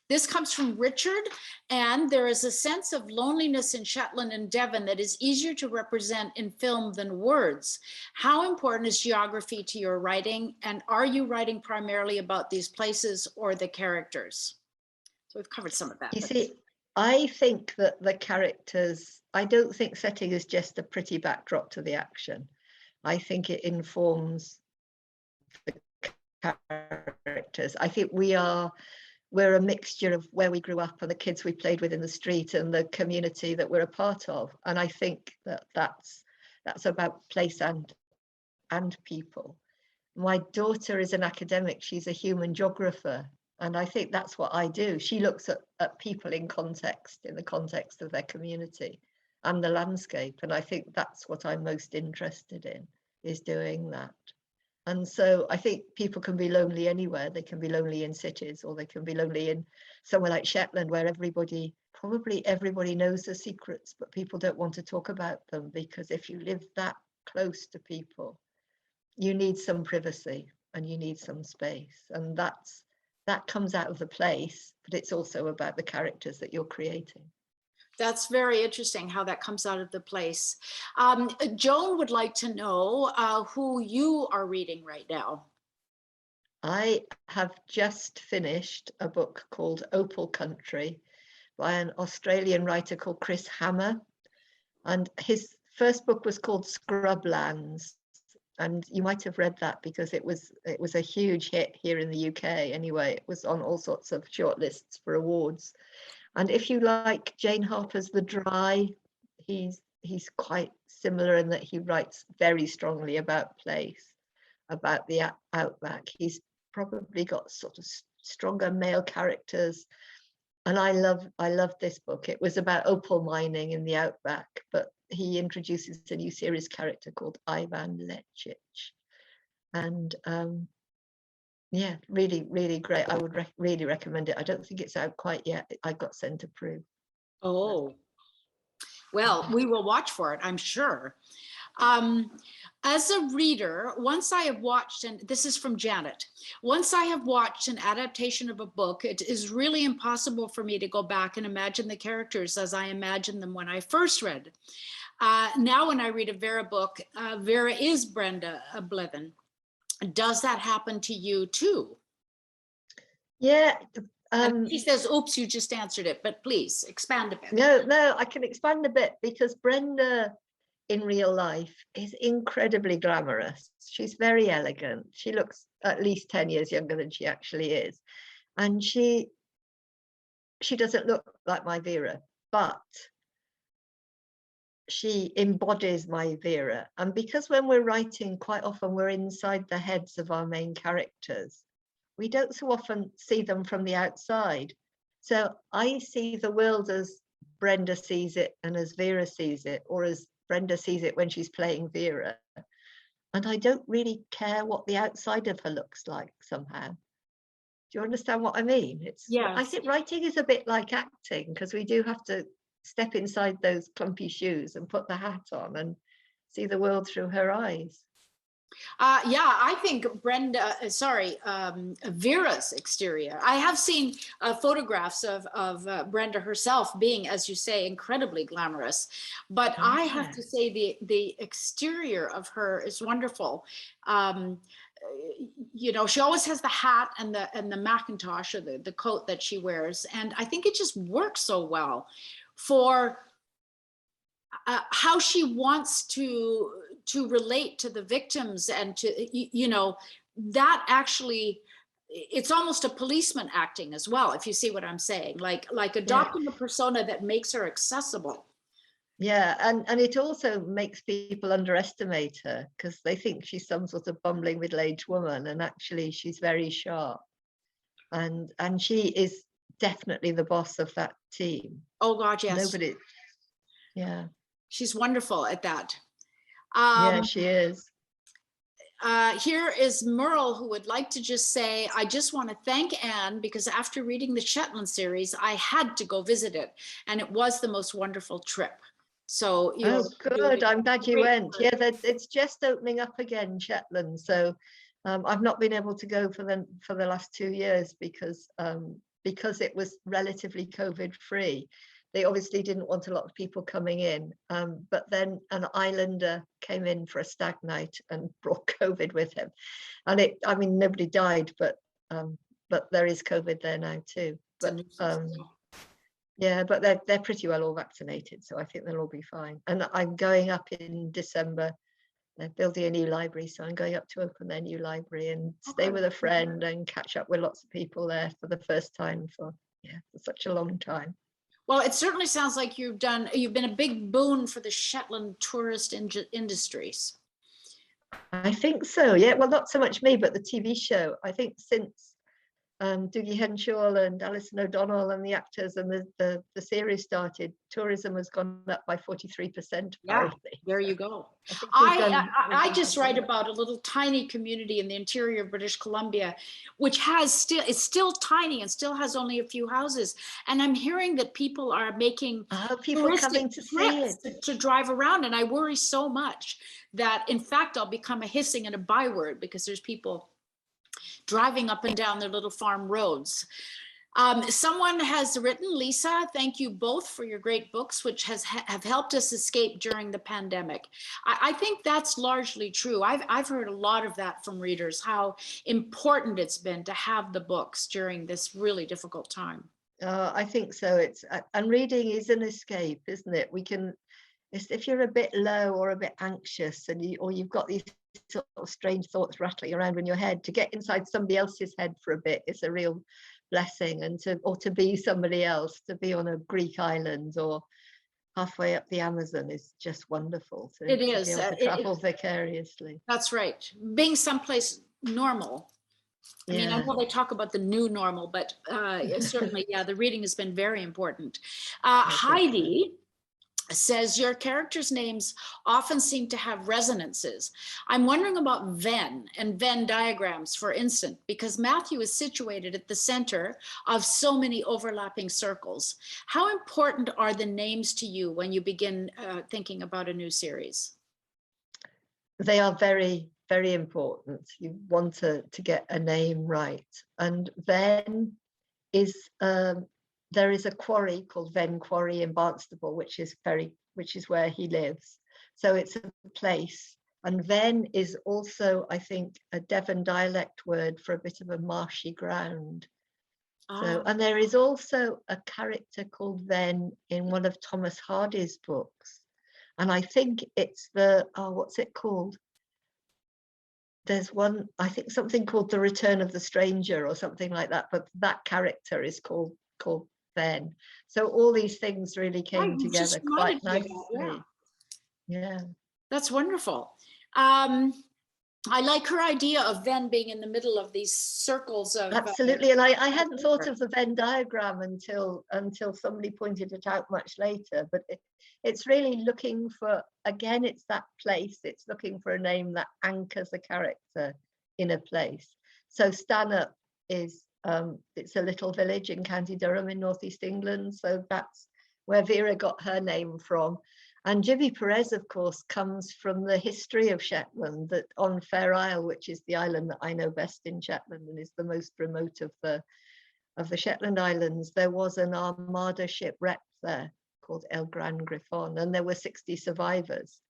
[SPEAKER 2] This comes from Richard, and there is a sense of loneliness in Shetland and Devon that is easier to represent in film than words. How important is geography to your writing, and are you writing primarily about these places or the characters? So we've covered some of that.
[SPEAKER 3] You see, I think that the characters, I don't think setting is just a pretty backdrop to the action. I think it informs the characters. I think we're a mixture of where we grew up and the kids we played with in the street and the community that we're a part of. And I think that's about place and people. My daughter is an academic. She's a human geographer. And I think that's what I do. She looks at people in the context of their community and the landscape. And I think that's what I'm most interested in, is doing that. And so I think people can be lonely anywhere. They can be lonely in cities, or they can be lonely in somewhere like Shetland, where probably everybody knows the secrets, but people don't want to talk about them, because if you live that close to people, you need some privacy and you need some space. And that comes out of the place, but it's also about the characters that you're creating.
[SPEAKER 2] That's very interesting how that comes out of the place. Joan would like to know who you are reading right now.
[SPEAKER 3] I have just finished a book called Opal Country by an Australian writer called Chris Hammer, And his first book was called Scrublands, and you might have read that because it was a huge hit here in the UK. Anyway, it was on all sorts of shortlists for awards. And if you like Jane Harper's The Dry, he's quite similar in that he writes very strongly about place, about the outback. He's probably got sort of stronger male characters. And I love this book. It was about opal mining in the outback, but he introduces a new series character called Ivan Lecic. And yeah, really, really great. I would really recommend it. I don't think it's out quite yet. I got sent to proof.
[SPEAKER 2] Oh, well, we will watch for it, I'm sure. As a reader, once I have watched, and this is from Janet, once I have watched an adaptation of a book, it is really impossible for me to go back and imagine the characters as I imagined them when I first read. Now when I read a Vera book, Vera is Brenda Blevin. Does that happen to you too?
[SPEAKER 3] Yeah.
[SPEAKER 2] He says, oops, you just answered it, but please expand a bit.
[SPEAKER 3] No, I can expand a bit, because Brenda in real life is incredibly glamorous. She's very elegant. She looks at least 10 years younger than she actually is. And she doesn't look like my Vera, but she embodies my Vera. And because when we're writing, quite often we're inside the heads of our main characters, we don't so often see them from the outside. So I see the world as Brenda sees it and as Vera sees it, or as Brenda sees it when she's playing Vera. And I don't really care what the outside of her looks like somehow. Do you understand what I mean?
[SPEAKER 2] Yes.
[SPEAKER 3] I think writing is a bit like acting, because we do have to step inside those clumpy shoes and put the hat on and see the world through her eyes.
[SPEAKER 2] Yeah, I think Vera's exterior. I have seen photographs of Brenda herself being, as you say, incredibly glamorous. But I have to say the exterior of her is wonderful. You know, she always has the hat and the Macintosh, or the coat that she wears, and I think it just works so well for how she wants to relate to the victims, and to, you know, that actually, it's almost a policeman acting as well, if you see what I'm saying, like adopting a persona that makes her accessible.
[SPEAKER 3] Yeah, and it also makes people underestimate her, because they think she's some sort of bumbling middle-aged woman, and actually she's very sharp, and she is definitely the boss of that team.
[SPEAKER 2] Oh God, yes.
[SPEAKER 3] Nobody. Yeah.
[SPEAKER 2] She's wonderful at that.
[SPEAKER 3] Yeah, she is.
[SPEAKER 2] Here is Merle, who would like to just say, I just want to thank Anne, because after reading the Shetland series, I had to go visit it, and it was the most wonderful trip. So,
[SPEAKER 3] oh, good. I'm glad you went. Yeah, it's just opening up again, Shetland. So I've not been able to go for the last 2 years because it was relatively COVID free. They obviously didn't want a lot of people coming in, but then an Islander came in for a stag night and brought COVID with him, and I mean, nobody died, but there is COVID there now too. But yeah, but they're pretty well all vaccinated, so I think they'll all be fine. And I'm going up in December. They're building a new library, so I'm going up to open their new library and stay with a friend and catch up with lots of people there for the first time for such a long time.
[SPEAKER 2] Well, it certainly sounds like you've been a big boon for the Shetland tourist industries.
[SPEAKER 3] I think so, yeah. Well, not so much me, but the TV show. I think since Dougie Henshaw and Alison O'Donnell and the actors and the series started, tourism has gone up by 43%.
[SPEAKER 2] Yeah, there you go. I just write about a little tiny community in the interior of British Columbia, which is still tiny and still has only a few houses. And I'm hearing that people are making
[SPEAKER 3] people coming to see it,
[SPEAKER 2] to drive around. And I worry so much that, in fact, I'll become a hissing and a byword, because there's people driving up and down their little farm roads. Someone has written, Lisa, thank you both for your great books, which have helped us escape during the pandemic. I think that's largely true. I've heard a lot of that from readers, how important it's been to have the books during this really difficult time.
[SPEAKER 3] I think so. And reading is an escape, isn't it? It's if you're a bit low or a bit anxious, and you've got these sort of strange thoughts rattling around in your head, to get inside somebody else's head for a bit is a real blessing. And to be somebody else, to be on a Greek island or halfway up the Amazon is just wonderful.
[SPEAKER 2] It is.
[SPEAKER 3] To be able to travel vicariously.
[SPEAKER 2] That's right. Being someplace normal. I mean, I know they talk about the new normal, but certainly, yeah, the reading has been very important. Heidi says your characters' names often seem to have resonances. I'm wondering about Venn and Venn diagrams, for instance, because Matthew is situated at the center of so many overlapping circles. How important are the names to you when you begin thinking about a new series?
[SPEAKER 3] They are very, very important. You want to get a name right. And Venn is there is a quarry called Venn Quarry in Barnstable, which is where he lives. So it's a place. And Venn is also, I think, a Devon dialect word for a bit of a marshy ground. So, and there is also a character called Venn in one of Thomas Hardy's books. And I think it's what's it called? There's one, I think something called The Return of the Stranger or something like that, but that character is called Venn. So all these things really came together quite nicely. Yeah. That's
[SPEAKER 2] wonderful. I like her idea of Venn being in the middle of these circles of
[SPEAKER 3] absolutely. And I hadn't thought of the Venn diagram until somebody pointed it out much later, but it's really looking for, again, it's that place. It's looking for a name that anchors a character in a place. So Stanhope is it's a little village in County Durham in northeast England, so that's where Vera got her name from. And Jimmy Perez, of course, comes from the history of Shetland, that on Fair Isle, which is the island that I know best in Shetland and is the most remote of the Shetland Islands, there was an armada ship wrecked there called El Gran Grifon, and there were 60 survivors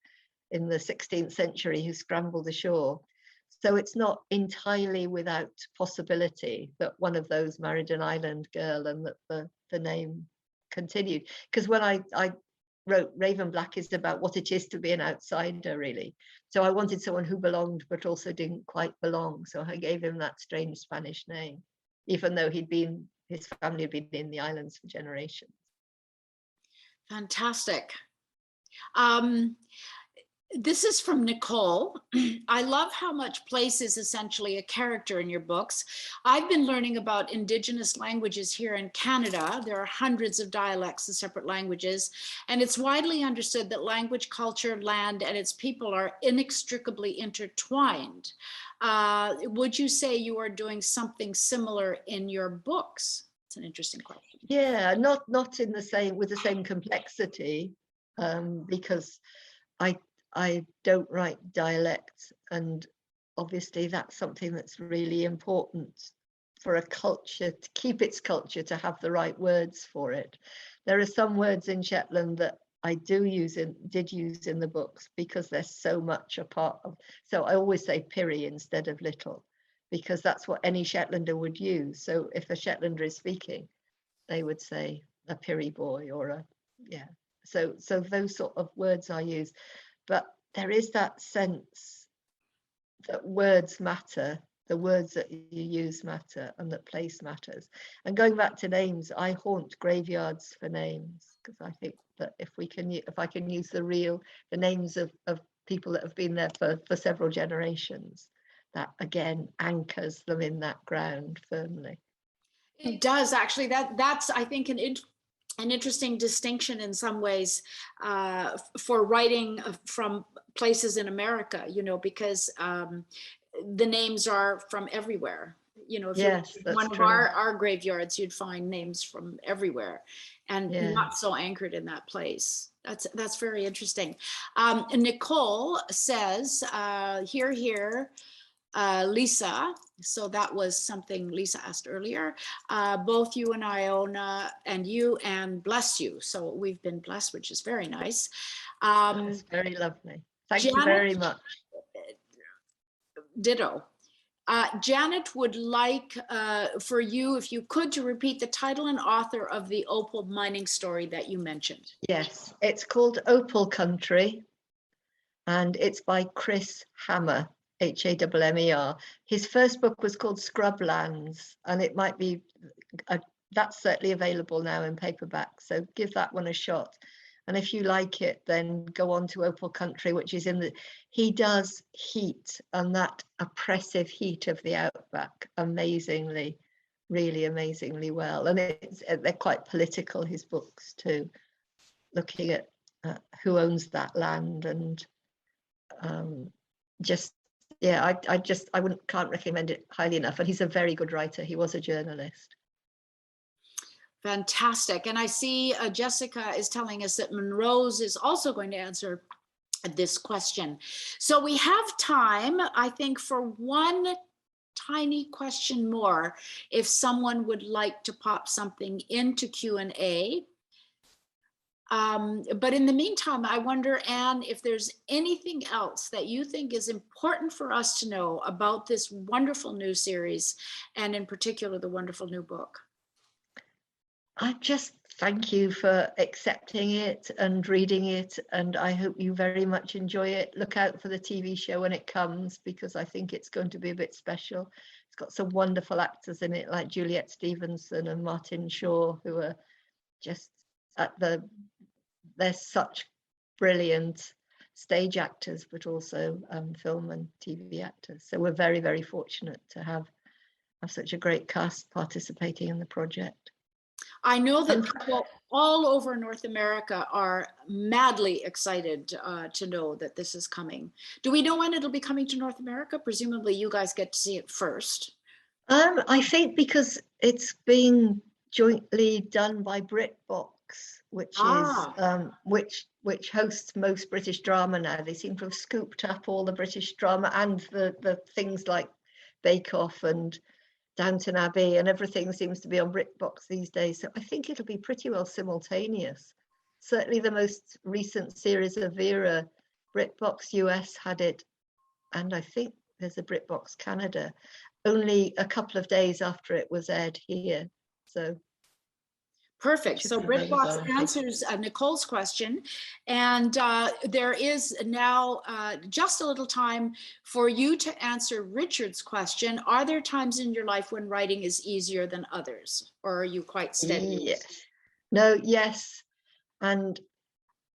[SPEAKER 3] in the 16th century who scrambled ashore. So it's not entirely without possibility that one of those married an island girl and that the name continued. Because when I wrote Raven Black is about what it is to be an outsider, really. So I wanted someone who belonged but also didn't quite belong. So I gave him that strange Spanish name, even though his family had been in the islands for generations.
[SPEAKER 2] Fantastic. This is from Nicole. I love how much place is essentially a character in your books. I've been learning about Indigenous languages here in Canada. There are hundreds of dialects of separate languages, and it's widely understood that language, culture, land, and its people are inextricably intertwined. Would you say you are doing something similar in your books? It's an interesting question.
[SPEAKER 3] Yeah, not in the same with the same complexity, because I don't write dialects, and obviously that's something that's really important for a culture to keep its culture, to have the right words for it. There are some words in Shetland that I did use in the books because they're so much a part of. So I always say "pirry" instead of "little," because that's what any Shetlander would use. So if a Shetlander is speaking, they would say a "pirry boy" or a So those sort of words I use. But there is that sense that words matter, the words that you use matter, and that place matters. And going back to names, I haunt graveyards for names, because I think that if I can use the names of people that have been there for several generations, that again anchors them in that ground firmly.
[SPEAKER 2] It does, actually. That's I think an interesting distinction in some ways for writing from places in America, because the names are from everywhere. If you're one of our graveyards, you'd find names from everywhere and not so anchored in that place. That's very interesting. Nicole says, here, Lisa, so that was something Lisa asked earlier. Both you and Iona and you, and bless you. So we've been blessed, which is very nice.
[SPEAKER 3] That's very lovely. Thank you very much.
[SPEAKER 2] Ditto. Janet would like for you, if you could, to repeat the title and author of the opal mining story that you mentioned.
[SPEAKER 3] Yes, it's called Opal Country, and it's by Chris Hammer, Hammer. His first book was called Scrublands, and it might be, that's certainly available now in paperback, so give that one a shot. And if you like it, then go on to Opal Country, which is he does heat, and that oppressive heat of the outback amazingly, really amazingly well. And they're quite political, his books too, looking at who owns that land, and can't recommend it highly enough. And he's a very good writer. He was a journalist.
[SPEAKER 2] Fantastic. And I see Jessica is telling us that Munro's is also going to answer this question. So we have time, I think, for one tiny question more, if someone would like to pop something into Q&A. But in the meantime, I wonder, Anne, if there's anything else that you think is important for us to know about this wonderful new series, and in particular, the wonderful new book.
[SPEAKER 3] I just thank you for accepting it and reading it, and I hope you very much enjoy it. Look out for the TV show when it comes, because I think it's going to be a bit special. It's got some wonderful actors in it, like Juliet Stevenson and Martin Shaw, who are just they're such brilliant stage actors, but also film and TV actors. So we're very, very fortunate to have such a great cast participating in the project.
[SPEAKER 2] I know that people all over North America are madly excited to know that this is coming. Do we know when it'll be coming to North America? Presumably you guys get to see it first.
[SPEAKER 3] I think because it's being jointly done by BritBox, which is which hosts most British drama now. They seem to have scooped up all the British drama and the things like Bake Off and Downton Abbey, and everything seems to be on BritBox these days. So I think it'll be pretty well simultaneous. Certainly the most recent series of Vera, BritBox US had it, and I think there's a BritBox Canada, only a couple of days after it was aired here. So
[SPEAKER 2] perfect. So BritBox answers Nicole's question, and there is now just a little time for you to answer Richard's question. Are there times in your life when writing is easier than others, or are you quite steady?
[SPEAKER 3] Yes. No, yes. And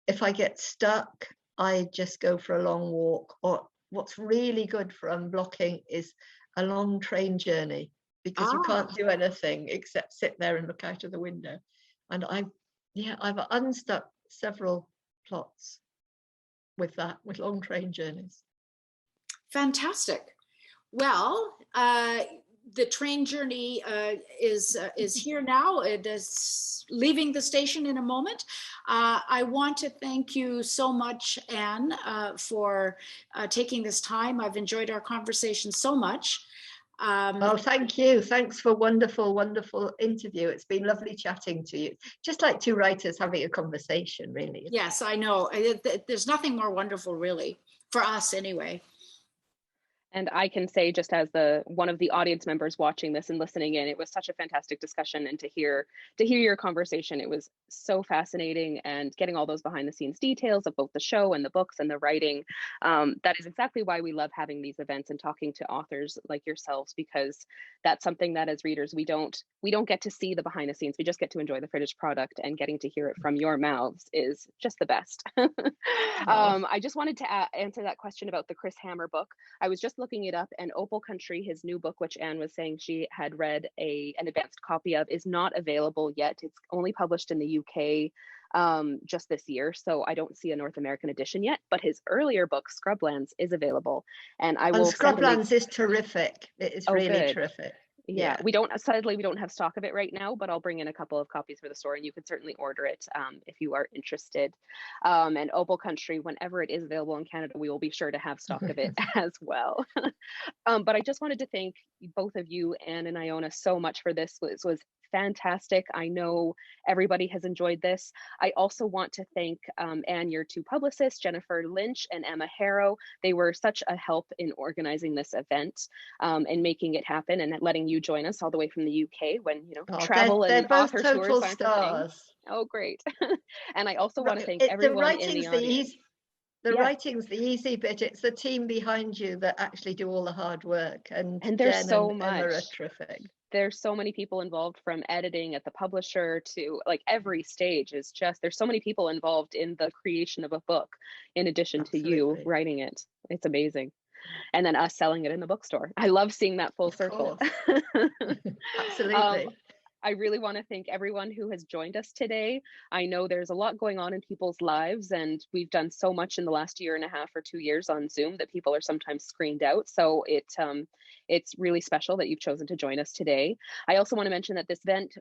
[SPEAKER 3] if I get stuck, I just go for a long walk. Or what's really good for unblocking is a long train journey, because you can't do anything except sit there and look out of the window. And I've unstuck several plots with long train journeys.
[SPEAKER 2] Fantastic. Well, the train journey is here now. It is leaving the station in a moment. I want to thank you so much, Anne, for taking this time. I've enjoyed our conversation so much.
[SPEAKER 3] Oh, thank you. Thanks for wonderful interview. It's been lovely chatting to you. Just like two writers having a conversation, really.
[SPEAKER 2] Yes, I know. There's nothing more wonderful, really, for us anyway.
[SPEAKER 1] And I can say, just as one of the audience members watching this and listening in, it was such a fantastic discussion, and to hear your conversation, it was so fascinating, and getting all those behind the scenes details of both the show and the books and the writing. That is exactly why we love having these events and talking to authors like yourselves, because that's something that as readers we don't get to see the behind the scenes. We just get to enjoy the finished product, and getting to hear it from your mouths is just the best. I just wanted to answer that question about the Chris Hammer book. I was just looking it up, and Opal Country, his new book, which Anne was saying she had read an advanced copy of, is not available yet. It's only published in the UK just this year, so I don't see a North American edition yet, but his earlier book, Scrublands, is available. And Scrublands
[SPEAKER 3] is terrific. It is really terrific.
[SPEAKER 1] Yeah, sadly, we don't have stock of it right now, but I'll bring in a couple of copies for the store and you can certainly order it if you are interested. And Opal Country, whenever it is available in Canada, we will be sure to have stock of it as well. But I just wanted to thank both of you, Anne and Iona, so much for this. This was fantastic. I know everybody has enjoyed this. I also want to thank Anne, your two publicists, Jennifer Lynch and Emma Harrow. They were such a help in organizing this event and making it happen and letting you join us all the way from the UK when, you know, travel and author tours aren't a thing. Oh, great. And I also want to thank everyone in the audience.
[SPEAKER 3] The writing's the easy bit. It's the team behind you that actually do all the hard work. And
[SPEAKER 1] there's
[SPEAKER 3] Jen
[SPEAKER 1] so
[SPEAKER 3] and
[SPEAKER 1] much.
[SPEAKER 3] Emma are terrific.
[SPEAKER 1] There's so many people involved, from editing at the publisher to like every stage is just, there's so many people involved in the creation of a book in addition to you writing it. It's amazing. And then us selling it in the bookstore. I love seeing that full circle.
[SPEAKER 3] Absolutely.
[SPEAKER 1] I really want to thank everyone who has joined us today. I know there's a lot going on in people's lives, and we've done so much in the last 1.5 or 2 years on Zoom that people are sometimes screened out. So it's really special that you've chosen to join us today. I also want to mention that this event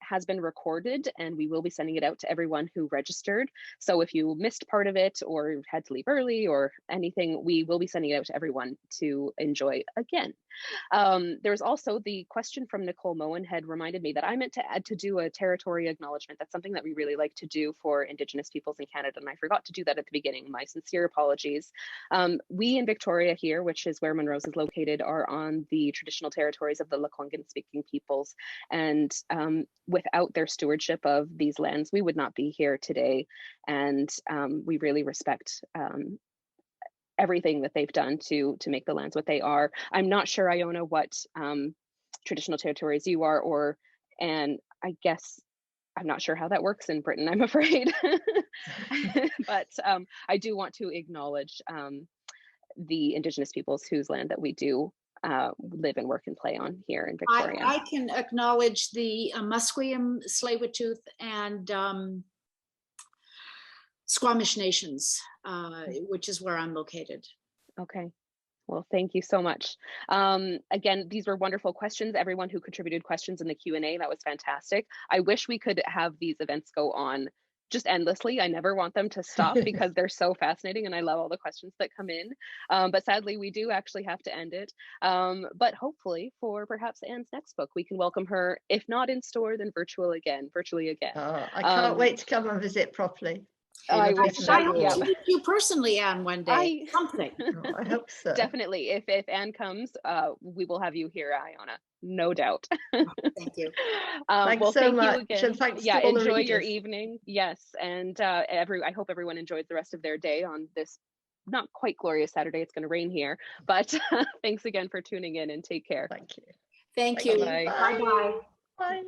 [SPEAKER 1] has been recorded, and we will be sending it out to everyone who registered. So if you missed part of it or had to leave early or anything, we will be sending it out to everyone to enjoy again. There's also the question from Nicole Moen had reminded me that I meant to add to do a territory acknowledgement. That's something that we really like to do for Indigenous peoples in Canada, and I forgot to do that at the beginning. My sincere apologies. We in Victoria here, which is where Munro's is located, are on the traditional territories of the Lekwungen speaking peoples, and without their stewardship of these lands, we would not be here today. And we really respect everything that they've done to make the lands what they are. I'm not sure, Iona, what traditional territories you are, and I guess I'm not sure how that works in Britain, I'm afraid. But I do want to acknowledge the Indigenous peoples whose land that we do live and work and play on here in Victoria.
[SPEAKER 2] I can acknowledge the Musqueam, Tsleil-Waututh, and Squamish nations, which is where I'm located.
[SPEAKER 1] Okay. Well, thank you so much. Again, these were wonderful questions. Everyone who contributed questions in the Q&A, that was fantastic. I wish we could have these events go on just endlessly. I never want them to stop because they're so fascinating and I love all the questions that come in. But sadly, we do actually have to end it. But hopefully for perhaps Anne's next book, we can welcome her, if not in store, then virtually again.
[SPEAKER 3] I can't wait to come and visit properly.
[SPEAKER 1] I
[SPEAKER 2] hope to meet you personally, Anne, one day. Something.
[SPEAKER 3] I hope so.
[SPEAKER 1] Definitely. If Anne comes, we will have you here, Iona. No doubt.
[SPEAKER 2] Thank you.
[SPEAKER 3] Thanks so much. And thanks to all
[SPEAKER 1] enjoy
[SPEAKER 3] the
[SPEAKER 1] your evening. Yes. And I hope everyone enjoys the rest of their day on this not quite glorious Saturday. It's going to rain here. But thanks again for tuning in and take care.
[SPEAKER 3] Thank you.
[SPEAKER 2] Thank you.
[SPEAKER 1] Bye.
[SPEAKER 2] Bye-bye.
[SPEAKER 3] Bye.